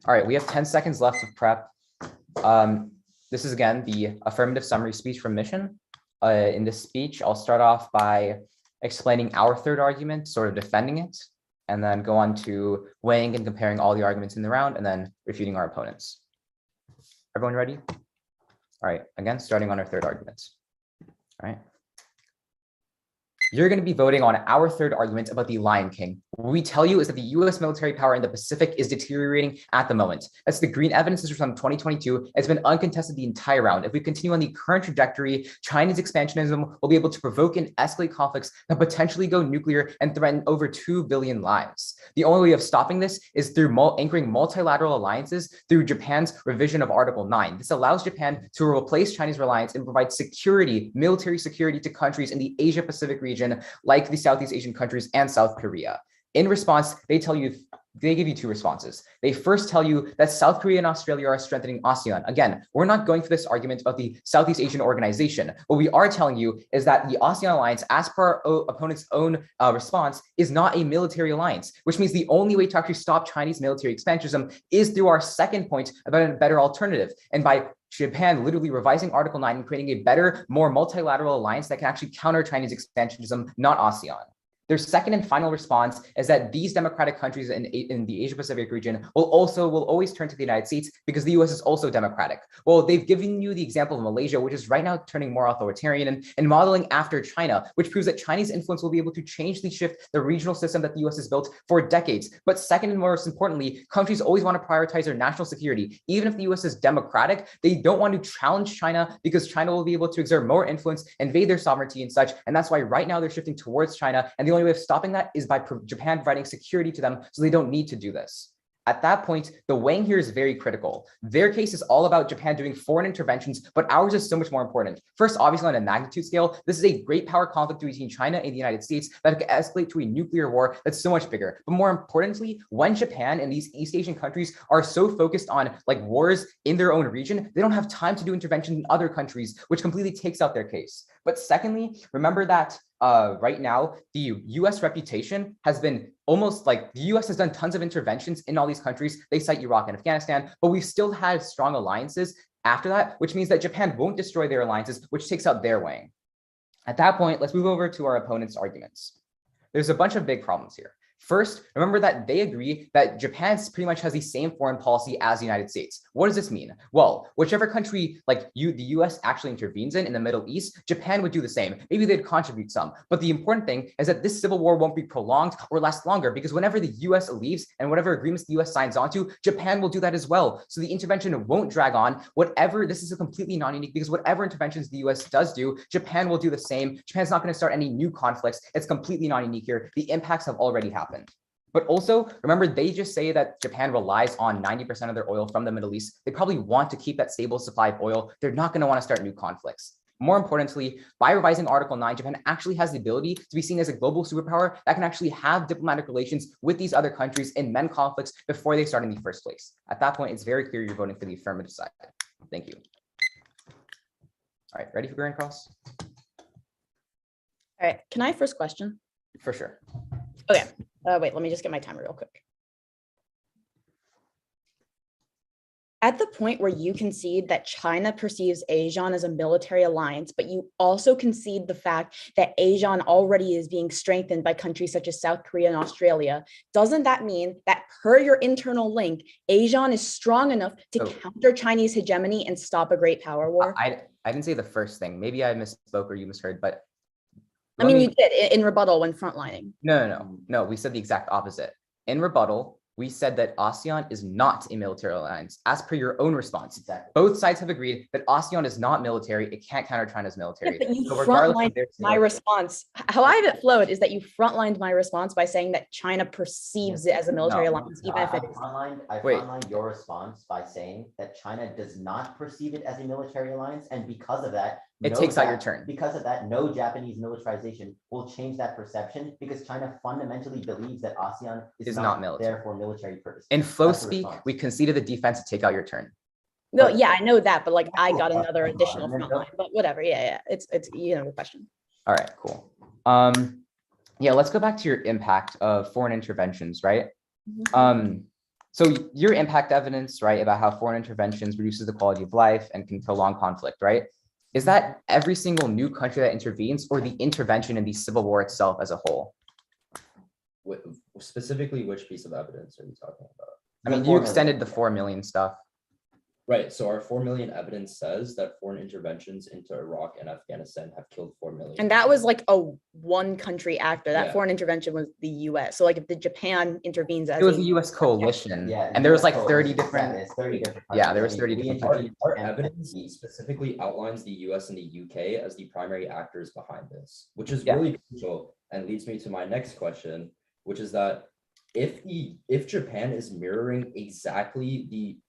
All right, we have 10 seconds left of prep. This is, again, the affirmative summary speech from Mission. In this speech, I'll start off by explaining our third argument, sort of defending it, and then go on to weighing and comparing all the arguments in the round, and then refuting our opponents. Everyone ready? All right, again, starting on our third argument. All right. You're going to be voting on our third argument about the Lion King. What we tell you is that the US military power in the Pacific is deteriorating at the moment. That's the green evidence. This is from 2022. It's been uncontested the entire round. If we continue on the current trajectory, China's expansionism will be able to provoke and escalate conflicts that potentially go nuclear and threaten over 2 billion lives. The only way of stopping this is through anchoring multilateral alliances through Japan's revision of Article 9. This allows Japan to replace Chinese reliance and provide security, military security to countries in the Asia Pacific region, like the Southeast Asian countries and South Korea. In response, they give you two responses. They first tell you that South Korea and Australia are strengthening ASEAN. Again, we're not going for this argument about the Southeast Asian organization. What we are telling you is that the ASEAN alliance, as per our opponent's own response, is not a military alliance, which means the only way to actually stop Chinese military expansionism is through our second point about a better alternative. And by Japan literally revising Article 9 and creating a better, more multilateral alliance that can actually counter Chinese expansionism, not ASEAN. Their second and final response is that these democratic countries in the Asia Pacific region will always turn to the United States because the US is also democratic. Well, they've given you the example of Malaysia, which is right now turning more authoritarian and modeling after China, which proves that Chinese influence will be able to change the shift, the regional system that the US has built for decades. But second and most importantly, countries always want to prioritize their national security. Even if the US is democratic, they don't want to challenge China because China will be able to exert more influence, invade their sovereignty and such. And that's why right now they're shifting towards China. And the only way of stopping that is by Japan providing security to them so they don't need to do this. At that point, the weighing here is very critical. Their case is all about Japan doing foreign interventions, but ours is so much more important. First, obviously on a magnitude scale, this is a great power conflict between China and the United States that could escalate to a nuclear war that's so much bigger. But more importantly, when Japan and these East Asian countries are so focused on like wars in their own region, they don't have time to do interventions in other countries, which completely takes out their case. But secondly, remember that right now, the US reputation has been almost like the US has done tons of interventions in all these countries. They cite Iraq and Afghanistan, but we've still had strong alliances after that, which means that Japan won't destroy their alliances, which takes out their weighing. At that point, let's move over to our opponent's arguments. There's a bunch of big problems here. First, remember that they agree that Japan pretty much has the same foreign policy as the United States. What does this mean? Well, whichever country like the US actually intervenes in the Middle East, Japan would do the same. Maybe they'd contribute some. But the important thing is that this civil war won't be prolonged or last longer because whenever the US leaves and whatever agreements the US signs onto, Japan will do that as well. So the intervention won't drag on. This is a completely non-unique because whatever interventions the US does do, Japan will do the same. Japan's not going to start any new conflicts. It's completely non-unique here. The impacts have already happened. But also, remember, they just say that Japan relies on 90% of their oil from the Middle East. They probably want to keep that stable supply of oil. They're not going to want to start new conflicts. More importantly, by revising Article 9, Japan actually has the ability to be seen as a global superpower that can actually have diplomatic relations with these other countries and mend conflicts before they start in the first place. At that point, it's very clear you're voting for the affirmative side. Thank you. All right, ready for Grand Cross? All right, can I first question? For sure. Okay, wait, let me just get my timer real quick. At the point where you concede that China perceives ASEAN as a military alliance, but you also concede the fact that ASEAN already is being strengthened by countries such as South Korea and Australia, doesn't that mean that per your internal link, ASEAN is strong enough to counter Chinese hegemony and stop a great power war? I didn't say the first thing. Maybe I misspoke or you misheard, but I mean, you did in rebuttal when frontlining. No, we said the exact opposite. In rebuttal, we said that ASEAN is not a military alliance, as per your own response. Exactly. Both sides have agreed that ASEAN is not military. It can't counter China's military. Yeah, but you So regardless of frontlined their my response. How I have it flowed is that you frontlined my response by saying that China perceives it as a military alliance, even if it is. I Wait. frontlined your response by saying that China does not perceive it as a military alliance, and because of that, It takes out your turn. Because of that, no Japanese militarization will change that perception because China fundamentally believes that ASEAN is not military. there for military purposes. In flow That's the speak, response. we conceded the defense to take out your turn. No, yeah, I know that, but like I got another Hold on, additional then frontline, but whatever. Yeah, it's the question. All right, cool. Yeah, let's go back to your impact of foreign interventions, right? So your impact evidence, right, about how foreign interventions reduces the quality of life and can prolong conflict, right? Is that every single new country that intervenes or the intervention in the civil war itself as a whole? Specifically, which piece of evidence are you talking about? I mean, you extended the 4 million stuff. Right, so our 4 million evidence says that foreign interventions into Iraq and Afghanistan have killed 4 million. And that was like a one country actor. That Yeah. foreign intervention was the US. So like if the Japan intervenes as It was a the US coalition. Yeah, And there was like so 30 it's- different. yeah, it's 30 different Yeah, there countries. was 30 We different intervened Our and- evidence specifically outlines the US and the UK as the primary actors behind this, which is Yeah. really crucial and leads me to my next question, which is that if Japan is mirroring exactly the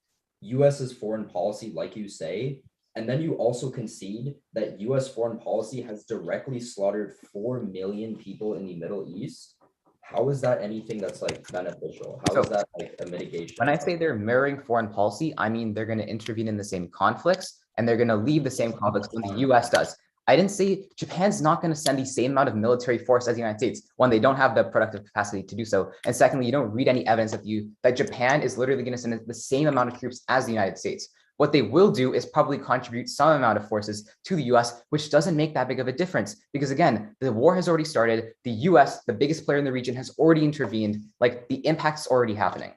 US's foreign policy, like you say, and then you also concede that US foreign policy has directly slaughtered 4 million people in the Middle East, how is that anything that's like beneficial? How is So, that like a mitigation? When I say they're mirroring foreign policy, I mean they're going to intervene in the same conflicts and they're going to leave the same conflicts when the US does. I didn't say Japan's not going to send the same amount of military force as the United States. One, they don't have the productive capacity to do so. And secondly, you don't read any evidence that Japan is literally going to send the same amount of troops as the United States. What they will do is probably contribute some amount of forces to the US, which doesn't make that big of a difference because, again, the war has already started. The US, the biggest player in the region, has already intervened. Like, the impact's already happening.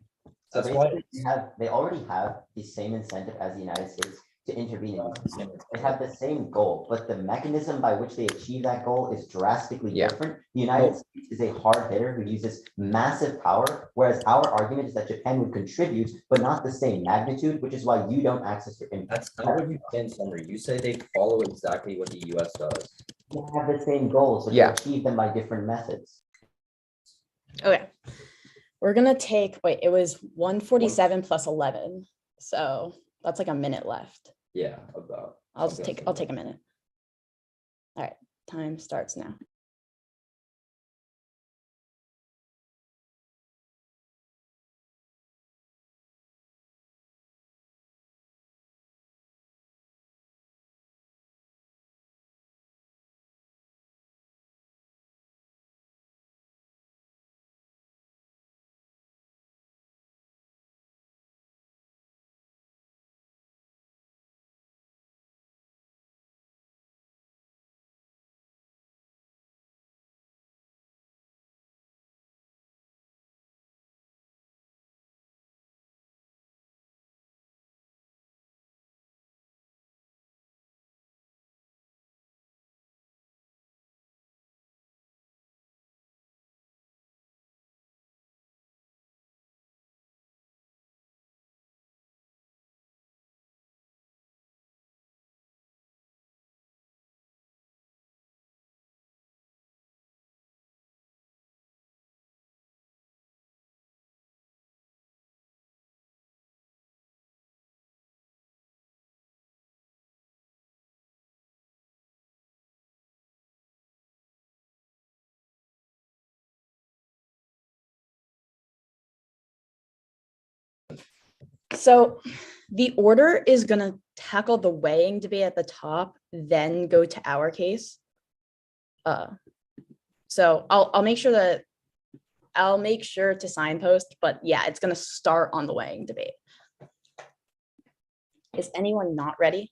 So That's why basically, they already have the same incentive as the United States to intervene in these conflicts. They have the same goal, but the mechanism by which they achieve that goal is drastically different. The United States is a hard hitter who uses massive power, whereas our argument is that Japan would contribute, but not the same magnitude, which is why you don't access your impact. That's not what you say in summary. You say they follow exactly what the US does. They have the same goals, but they achieve them by different methods. Okay. We're gonna take, wait, it was 147 plus 11. So that's like a minute left. Yeah, about. I'll take a minute. All right, time starts now. So the order is going to tackle the weighing debate at the top, then go to our case. So I'll make sure to signpost, but yeah, it's going to start on the weighing debate. Is anyone not ready?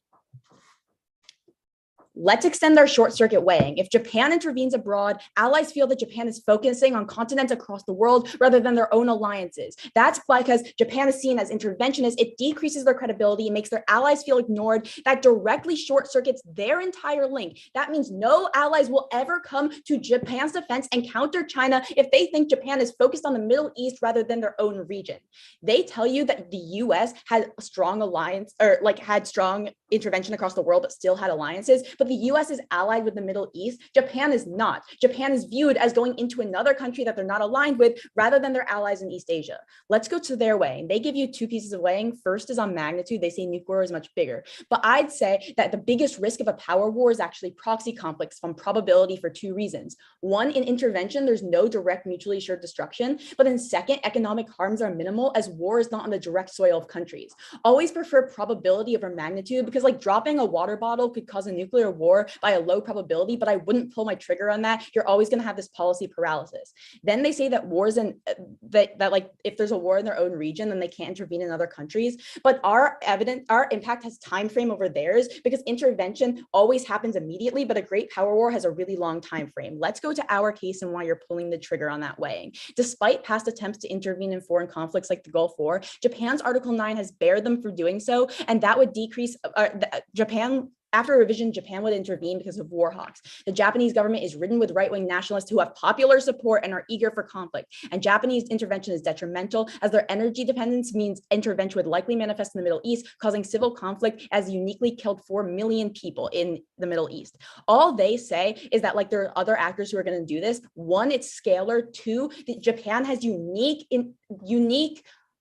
Let's extend our short circuit weighing. If Japan intervenes abroad, allies feel that Japan is focusing on continents across the world rather than their own alliances. That's because Japan is seen as interventionist. It decreases their credibility. It makes their allies feel ignored. That directly short circuits their entire link. That means no allies will ever come to Japan's defense and counter China if they think Japan is focused on the Middle East rather than their own region. They tell you that the US had a strong alliance or like had strong intervention across the world, but still had alliances. But the US is allied with the Middle East. Japan is not. Japan is viewed as going into another country that they're not aligned with rather than their allies in East Asia. Let's go to their weighing. They give you two pieces of weighing. First is on magnitude. They say nuclear is much bigger. But I'd say that the biggest risk of a power war is actually proxy conflicts from probability for two reasons. One, in intervention, there's no direct mutually assured destruction. But then second, economic harms are minimal as war is not on the direct soil of countries. Always prefer probability over magnitude because like dropping a water bottle could cause a nuclear war by a low probability, but I wouldn't pull my trigger on that. You're always going to have this policy paralysis. Then they say that wars and that like if there's a war in their own region, then they can't intervene in other countries. But our impact has time frame over theirs because intervention always happens immediately, but a great power war has a really long time frame. Let's go to our case and why you're pulling the trigger on that weighing. Despite past attempts to intervene in foreign conflicts like the Gulf War, Japan's Article 9 has barred them from doing so, and that would decrease Japan. After revision, Japan would intervene because of war hawks. The Japanese government is ridden with right-wing nationalists who have popular support and are eager for conflict. And Japanese intervention is detrimental as their energy dependence means intervention would likely manifest in the Middle East, causing civil conflict as uniquely killed 4 million people in the Middle East. All they say is that like there are other actors who are going to do this. One, it's scalar. Two, Japan has unique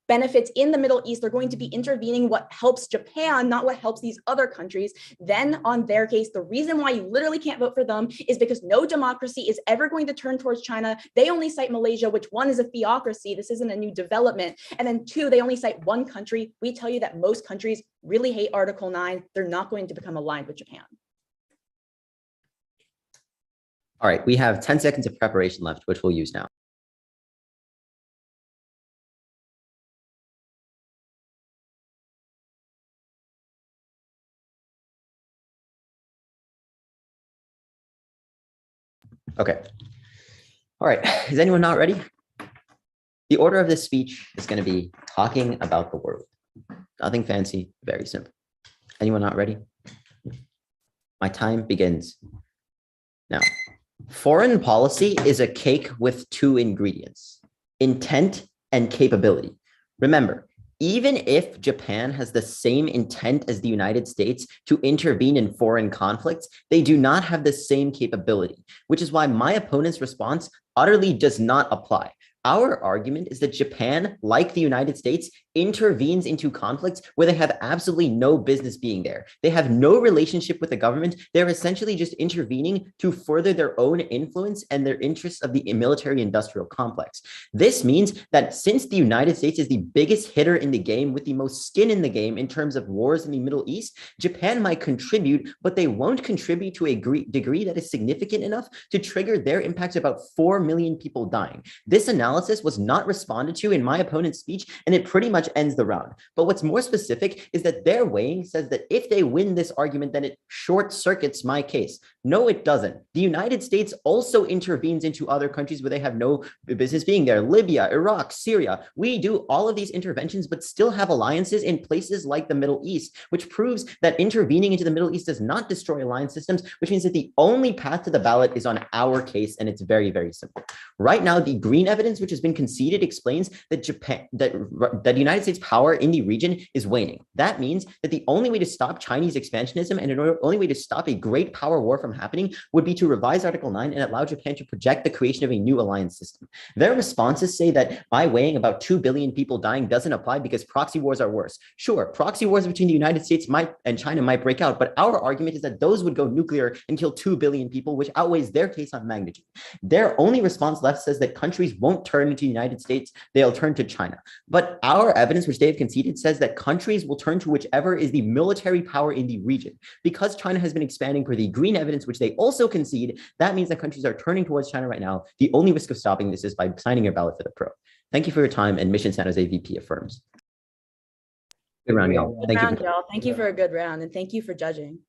benefits in the Middle East. They're going to be intervening what helps Japan, not what helps these other countries. Then on their case, the reason why you literally can't vote for them is because no democracy is ever going to turn towards China. They only cite Malaysia, which one is a theocracy. This isn't a new development. And then two, they only cite one country. We tell you that most countries really hate Article 9. They're not going to become aligned with Japan. All right, we have 10 seconds of preparation left, which we'll use now. Okay. All right. Is anyone not ready? The order of this speech is going to be talking about the world. Nothing fancy, very simple. Anyone not ready? My time begins now. Foreign policy is a cake with two ingredients: intent and capability. Remember, even if Japan has the same intent as the United States to intervene in foreign conflicts, they do not have the same capability, which is why my opponent's response utterly does not apply. Our argument is that Japan, like the United States, intervenes into conflicts where they have absolutely no business being there. They have no relationship with the government. They're essentially just intervening to further their own influence and their interests of the military industrial complex. This means that since the United States is the biggest hitter in the game with the most skin in the game in terms of wars in the Middle East, Japan might contribute, but they won't contribute to a degree that is significant enough to trigger their impact of about 4 million people dying. This analysis was not responded to in my opponent's speech, and it pretty much ends the round. But what's more specific is that their weighing says that if they win this argument, then it short circuits my case. No, it doesn't. The United States also intervenes into other countries where they have no business being there. Libya, Iraq, Syria. We do all of these interventions, but still have alliances in places like the Middle East, which proves that intervening into the Middle East does not destroy alliance systems, which means that the only path to the ballot is on our case, and it's very, very simple. Right now, the green evidence, which has been conceded, explains that the United States power in the region is waning. That means that the only way to stop Chinese expansionism and the only way to stop a great power war from happening would be to revise Article 9 and allow Japan to project the creation of a new alliance system. Their responses say that my weighing about 2 billion people dying doesn't apply because proxy wars are worse. Sure, proxy wars between the United States and China might break out, but our argument is that those would go nuclear and kill 2 billion people, which outweighs their case on magnitude. Their only response left says that countries won't turn to the United States, they'll turn to China. But our evidence, which they have conceded, says that countries will turn to whichever is the military power in the region. Because China has been expanding per the green evidence, which they also concede, that means that countries are turning towards China right now. The only risk of stopping this is by signing your ballot for the pro. Thank you for your time, and Mission San Jose VP affirms. Good round, y'all. Good round, y'all. Thank you for a good round, and thank you for judging.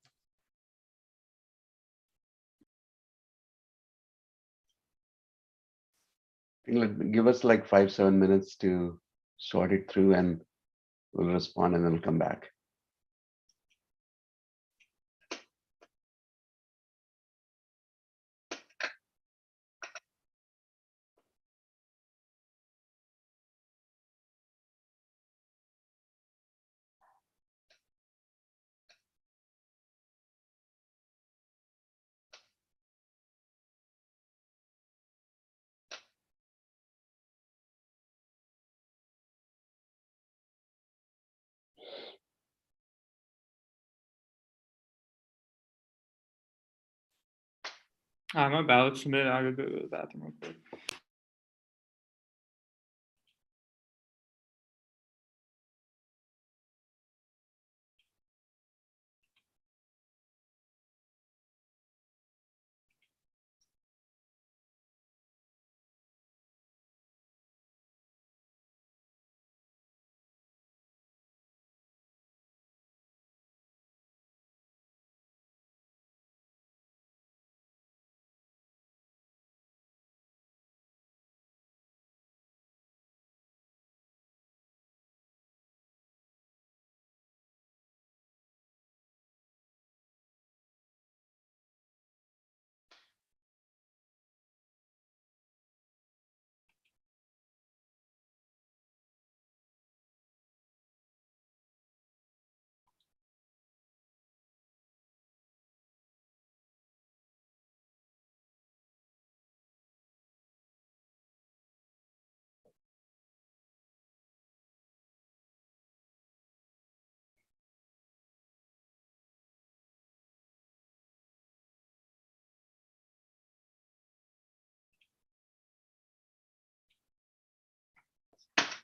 Give us like 5-7 minutes to sort it through, and we'll respond, and then we'll come back. My ballot submitted. I'll go to the bathroom real quick.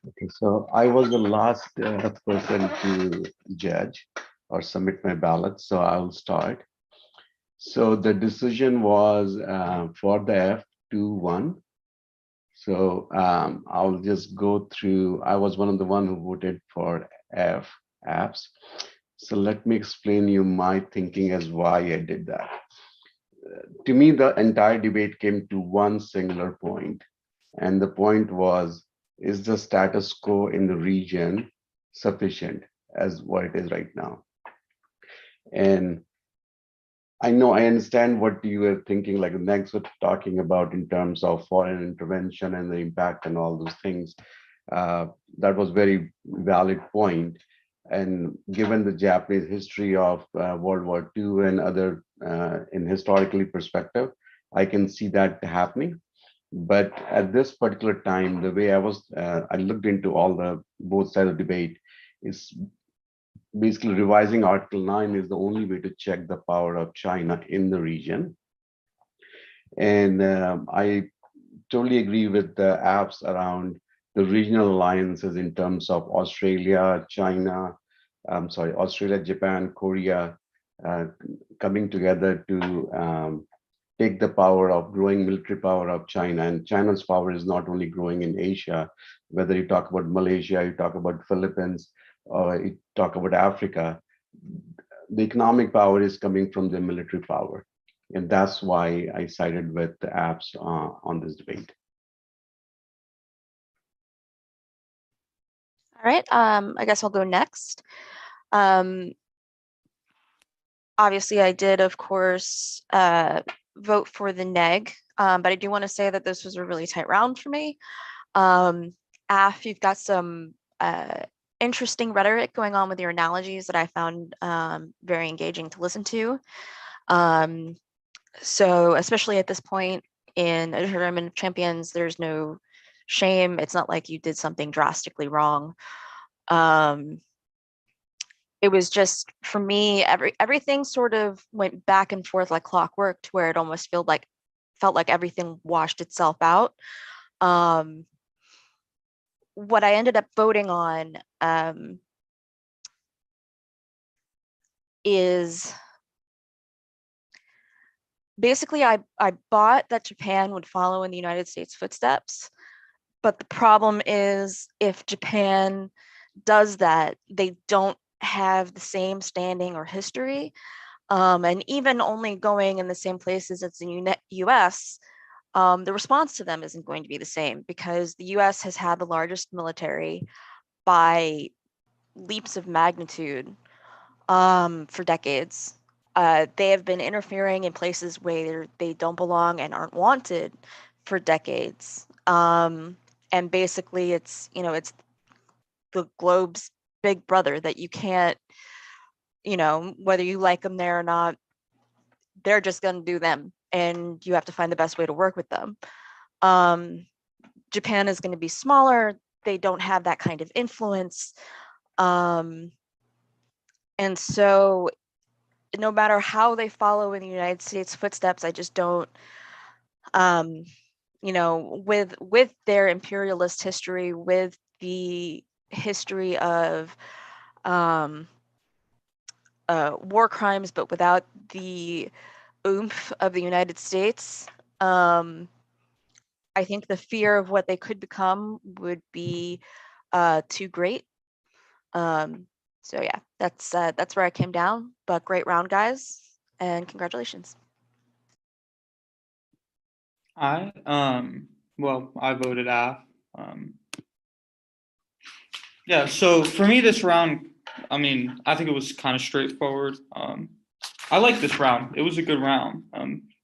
Okay, so I was the last person to judge or submit my ballot, so I'll start. So the decision was for the F2-1. So I'll just go through. I was one of the one who voted for apps. So let me explain you my thinking as why I did that. to me, the entire debate came to one singular point, and the point was, is the status quo in the region sufficient as what it is right now? And I know I understand what you were thinking, like next were talking about in terms of foreign intervention and the impact and all those things. That was very valid point. And given the Japanese history of World War II and other in historically perspective, I can see that happening. But at this particular time, the way I looked into all the both sides of debate is basically revising Article 9 is the only way to check the power of China in the region. And I totally agree with the apps around the regional alliances in terms of Australia, China, Australia, Japan, Korea, coming together to take the power of growing military power of China. And China's power is not only growing in Asia, whether you talk about Malaysia, you talk about Philippines, or you talk about Africa, the economic power is coming from the military power. And that's why I sided with the apps on this debate. All right, I guess I'll go next. Obviously, I did, of course, vote for the neg, but I do want to say that this was a really tight round for me. Af, you've got some interesting rhetoric going on with your analogies that I found very engaging to listen to. So especially at this point in a tournament of champions, there's no shame. It's not like you did something drastically wrong. It was just, for me, everything sort of went back and forth like clockwork, to where it almost felt like everything washed itself out. What I ended up voting on is basically I bought that Japan would follow in the United States footsteps. But the problem is, if Japan does that, they don't have the same standing or history. And even only going in the same places as the US, the response to them isn't going to be the same, because the US has had the largest military by leaps of magnitude for decades. They have been interfering in places where they don't belong and aren't wanted for decades. And basically it's the globe's big brother that you can't, whether you like them there or not, they're just going to do them, and you have to find the best way to work with them. Japan is going to be smaller. They don't have that kind of influence. And so no matter how they follow in the United States footsteps, I just don't, with their imperialist history, with the history of war crimes, but without the oomph of the United States, I think the fear of what they could become would be too great. So yeah, that's where I came down. But great round, guys, and congratulations. Well, I voted AF. Yeah, so for me this round, I mean, I think it was kind of straightforward. I like this round. It was a good round.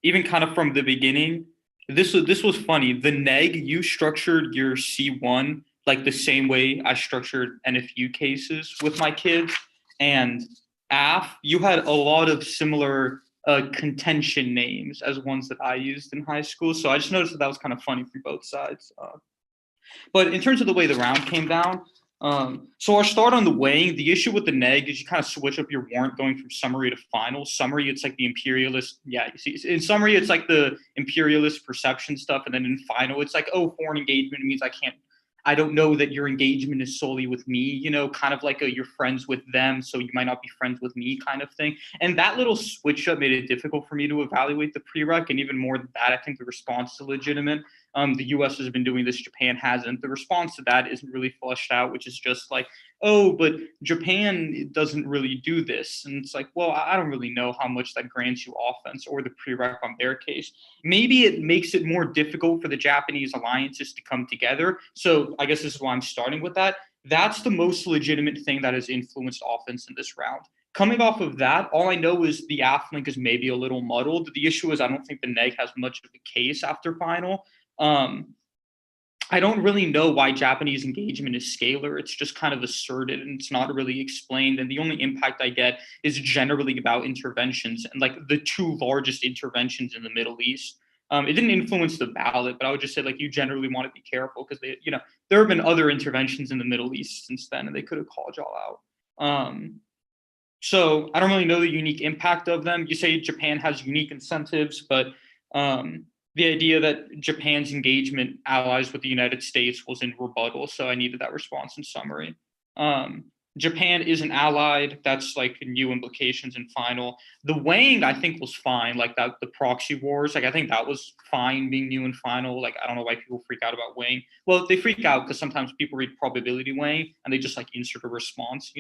Even kind of from the beginning, this was funny. The neg, you structured your C1 like the same way I structured NFU cases with my kids, and AF, you had a lot of similar contention names as ones that I used in high school. So I just noticed that was kind of funny for both sides. But in terms of the way the round came down, so I'll start on the weighing. The issue with the neg is you kind of switch up your warrant going from summary to final. Summary, it's like the imperialist. Yeah, you see, in summary, it's like the imperialist perception stuff. And then in final, it's like, oh, foreign engagement means I don't know that your engagement is solely with me, kind of like you're friends with them, so you might not be friends with me kind of thing. And that little switch up made it difficult for me to evaluate the prereq. And even more than that, I think the response is legitimate. the US has been doing this, Japan hasn't. The response to that isn't really fleshed out, which is just like, oh, but Japan doesn't really do this. And it's like, well, I don't really know how much that grants you offense or the prereq on their case. Maybe it makes it more difficult for the Japanese alliances to come together. So I guess this is why I'm starting with that. That's the most legitimate thing that has influenced offense in this round. Coming off of that, all I know is the AF link is maybe a little muddled. The issue is I don't think the neg has much of a case after final. I don't really know why Japanese engagement is scalar. It's just kind of asserted and it's not really explained. And the only impact I get is generally about interventions and like the two largest interventions in the Middle East. It didn't influence the ballot, but I would just say like you generally want to be careful because they, there have been other interventions in the Middle East since then, and they could have called y'all out. So I don't really know the unique impact of them. You say Japan has unique incentives, but the idea that Japan's engagement allies with the United States was in rebuttal. So I needed that response in summary. Japan isn't allied. That's like new implications in final. The weighing I think was fine, like that the proxy wars. Like I think that was fine being new in final. Like I don't know why people freak out about weighing. Well, they freak out because sometimes people read probability weighing and they just like insert a response,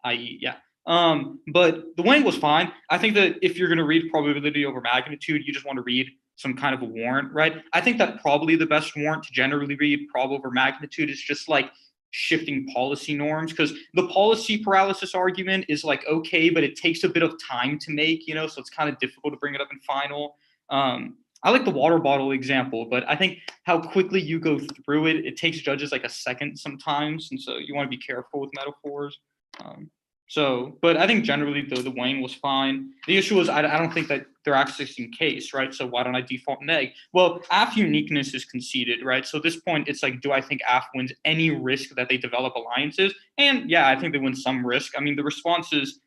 i.e. yeah. But the weighing was fine. I think that if you're going to read probability over magnitude, you just want to read some kind of a warrant, right? I think that probably the best warrant to generally read prob over magnitude is just like shifting policy norms, because the policy paralysis argument is like okay, but it takes a bit of time to make, so it's kind of difficult to bring it up in final. I like the water bottle example, but I think how quickly you go through it, it takes judges like a second sometimes, and so you want to be careful with metaphors. But I think generally the weighing was fine. The issue is I don't think that they're accessing case, right? So why don't I default neg? Well, AF uniqueness is conceded, right? So at this point, it's like, do I think AF wins any risk that they develop alliances? And yeah, I think they win some risk. I mean, the response is,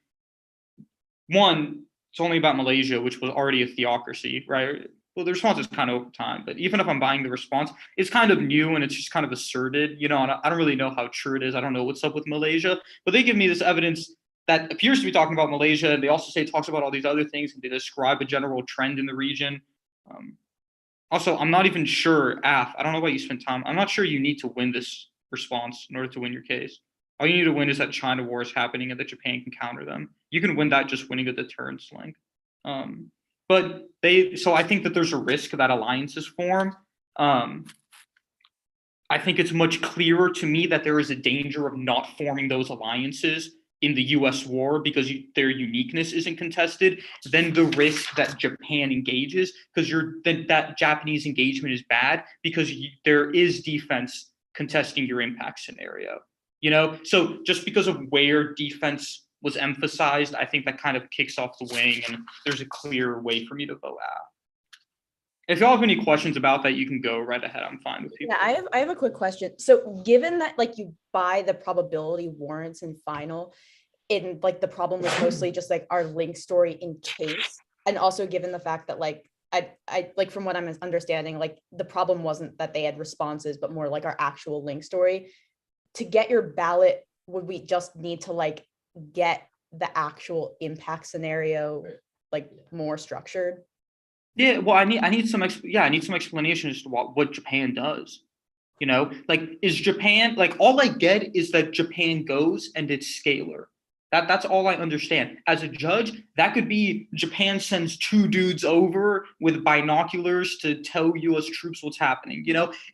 one, it's only about Malaysia, which was already a theocracy, right? Well, the response is kind of over time, but even if I'm buying the response, it's kind of new and it's just kind of asserted, and I don't really know how true it is. I don't know what's up with Malaysia, but they give me this evidence that appears to be talking about Malaysia. And they also say it talks about all these other things and they describe a general trend in the region. Also, I'm not even sure, AF, I don't know why you spent time. I'm not sure you need to win this response in order to win your case. All you need to win is that China war is happening and that Japan can counter them. You can win that just winning a deterrence link. So I think that there's a risk that alliances form. I think it's much clearer to me that there is a danger of not forming those alliances in the US war because their uniqueness isn't contested than the risk that Japan engages, because that Japanese engagement is bad because there is defense contesting your impact scenario. So just because of where defense was emphasized, I think that kind of kicks off the weighing, and there's a clear way for me to vote AF. If y'all have any questions about that, you can go right ahead. I'm fine with people. Yeah, I have a quick question. So given that like you buy the probability warrants in final, in like the problem was mostly just like our link story in case, and also given the fact that like I like from what I'm understanding, like the problem wasn't that they had responses, but more like our actual link story. To get your ballot, would we just need to like get the actual impact scenario like more structured? Yeah, well, I need some explanation as to what Japan does. Like is Japan, like all I get is that Japan goes and it's scalar. That's all I understand. As a judge, that could be Japan sends two dudes over with binoculars to tell US troops what's happening.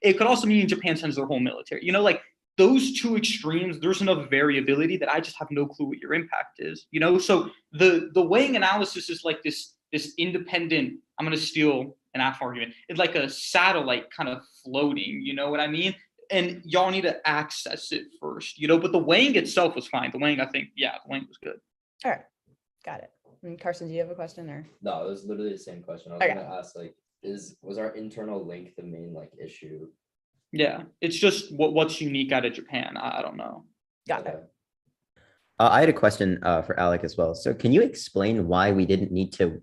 It could also mean Japan sends their whole military. Like those two extremes, there's enough variability that I just have no clue what your impact is. So the weighing analysis is like this independent, I'm going to steal an AF argument. It's like a satellite kind of floating, you know what I mean? And y'all need to access it first, but the weighing itself was fine. The weighing, I think, the weighing was good. All right, got it. And Carson, do you have a question or? No, it was literally the same question. I was going to ask, like, was our internal link the main like issue? Yeah, it's just what's unique out of Japan. I don't know. Got it. I had a question for Alec as well. So can you explain why we didn't need to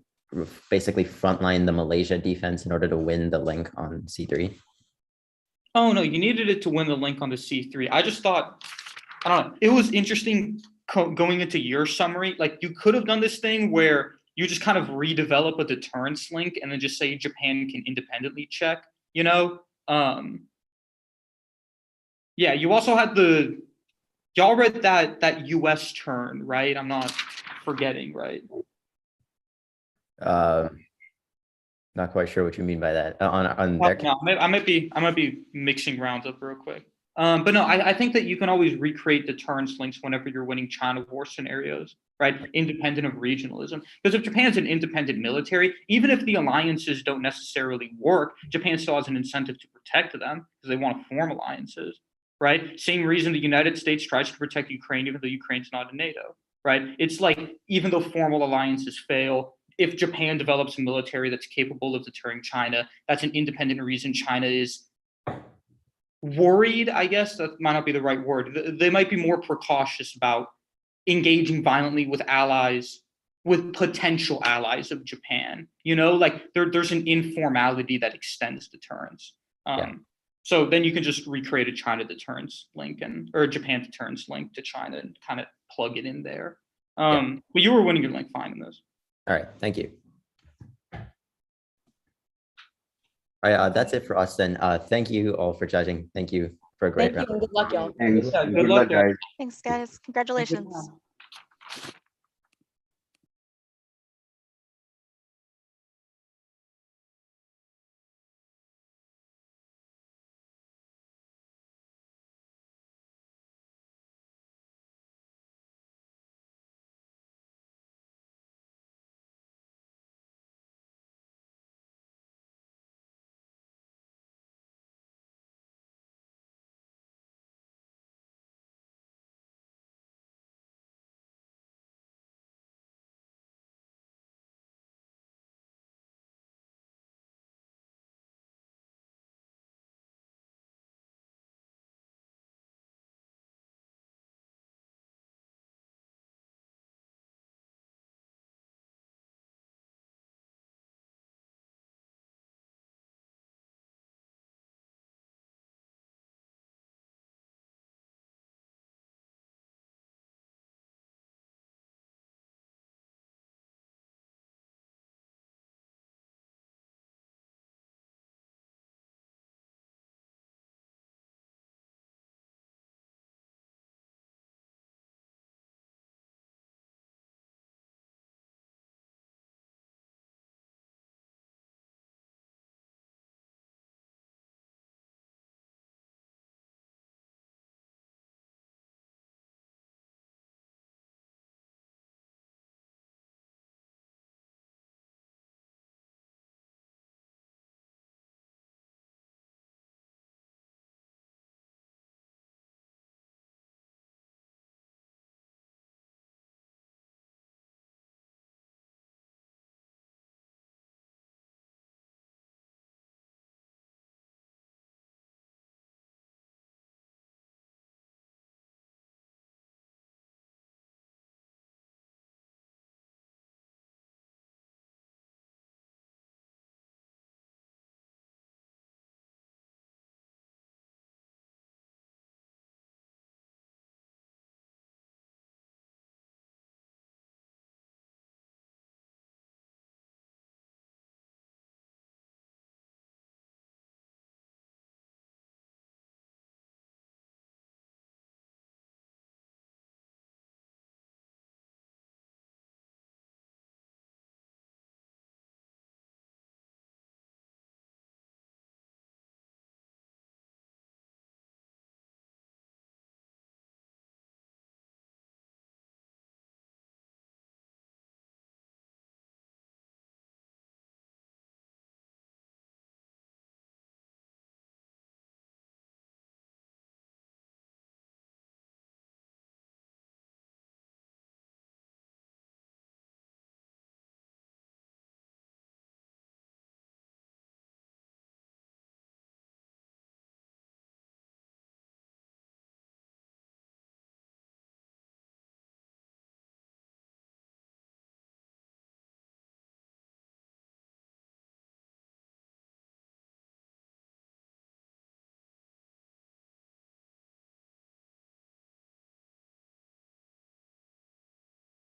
basically frontline the Malaysia defense in order to win the link on C3? Oh, no, you needed it to win the link on the C3. I just thought, I don't know, it was interesting going into your summary. Like you could have done this thing where you just kind of redevelop a deterrence link and then just say Japan can independently check, Yeah, you also had y'all read that US turn, right? I'm not forgetting, right? Not quite sure what you mean by that. On Well, their no, I might be mixing rounds up real quick. But no, I think that you can always recreate deterrence links whenever you're winning China war scenarios, right? Independent of regionalism. Because if Japan's an independent military, even if the alliances don't necessarily work, Japan still has an incentive to protect them because they want to form alliances, right? Same reason the United States tries to protect Ukraine, even though Ukraine's not in NATO, right? It's like, even though formal alliances fail, if Japan develops a military that's capable of deterring China, that's an independent reason China is worried, I guess. That might not be the right word. They might be more precautious about engaging violently with allies, with potential allies of Japan. You know, like there's an informality that extends deterrence. So then you can just recreate a China deterrence link or a Japan deterrence link to China and kind of plug it in there. But you were winning your link fine in this. All right, thank you. All right, that's it for us then. Thank you all for judging. Thank you for a great Thank you round. and good luck, y'all. Thanks. Yeah, Good good luck, luck, y'all. guys. Thanks, guys. Congratulations.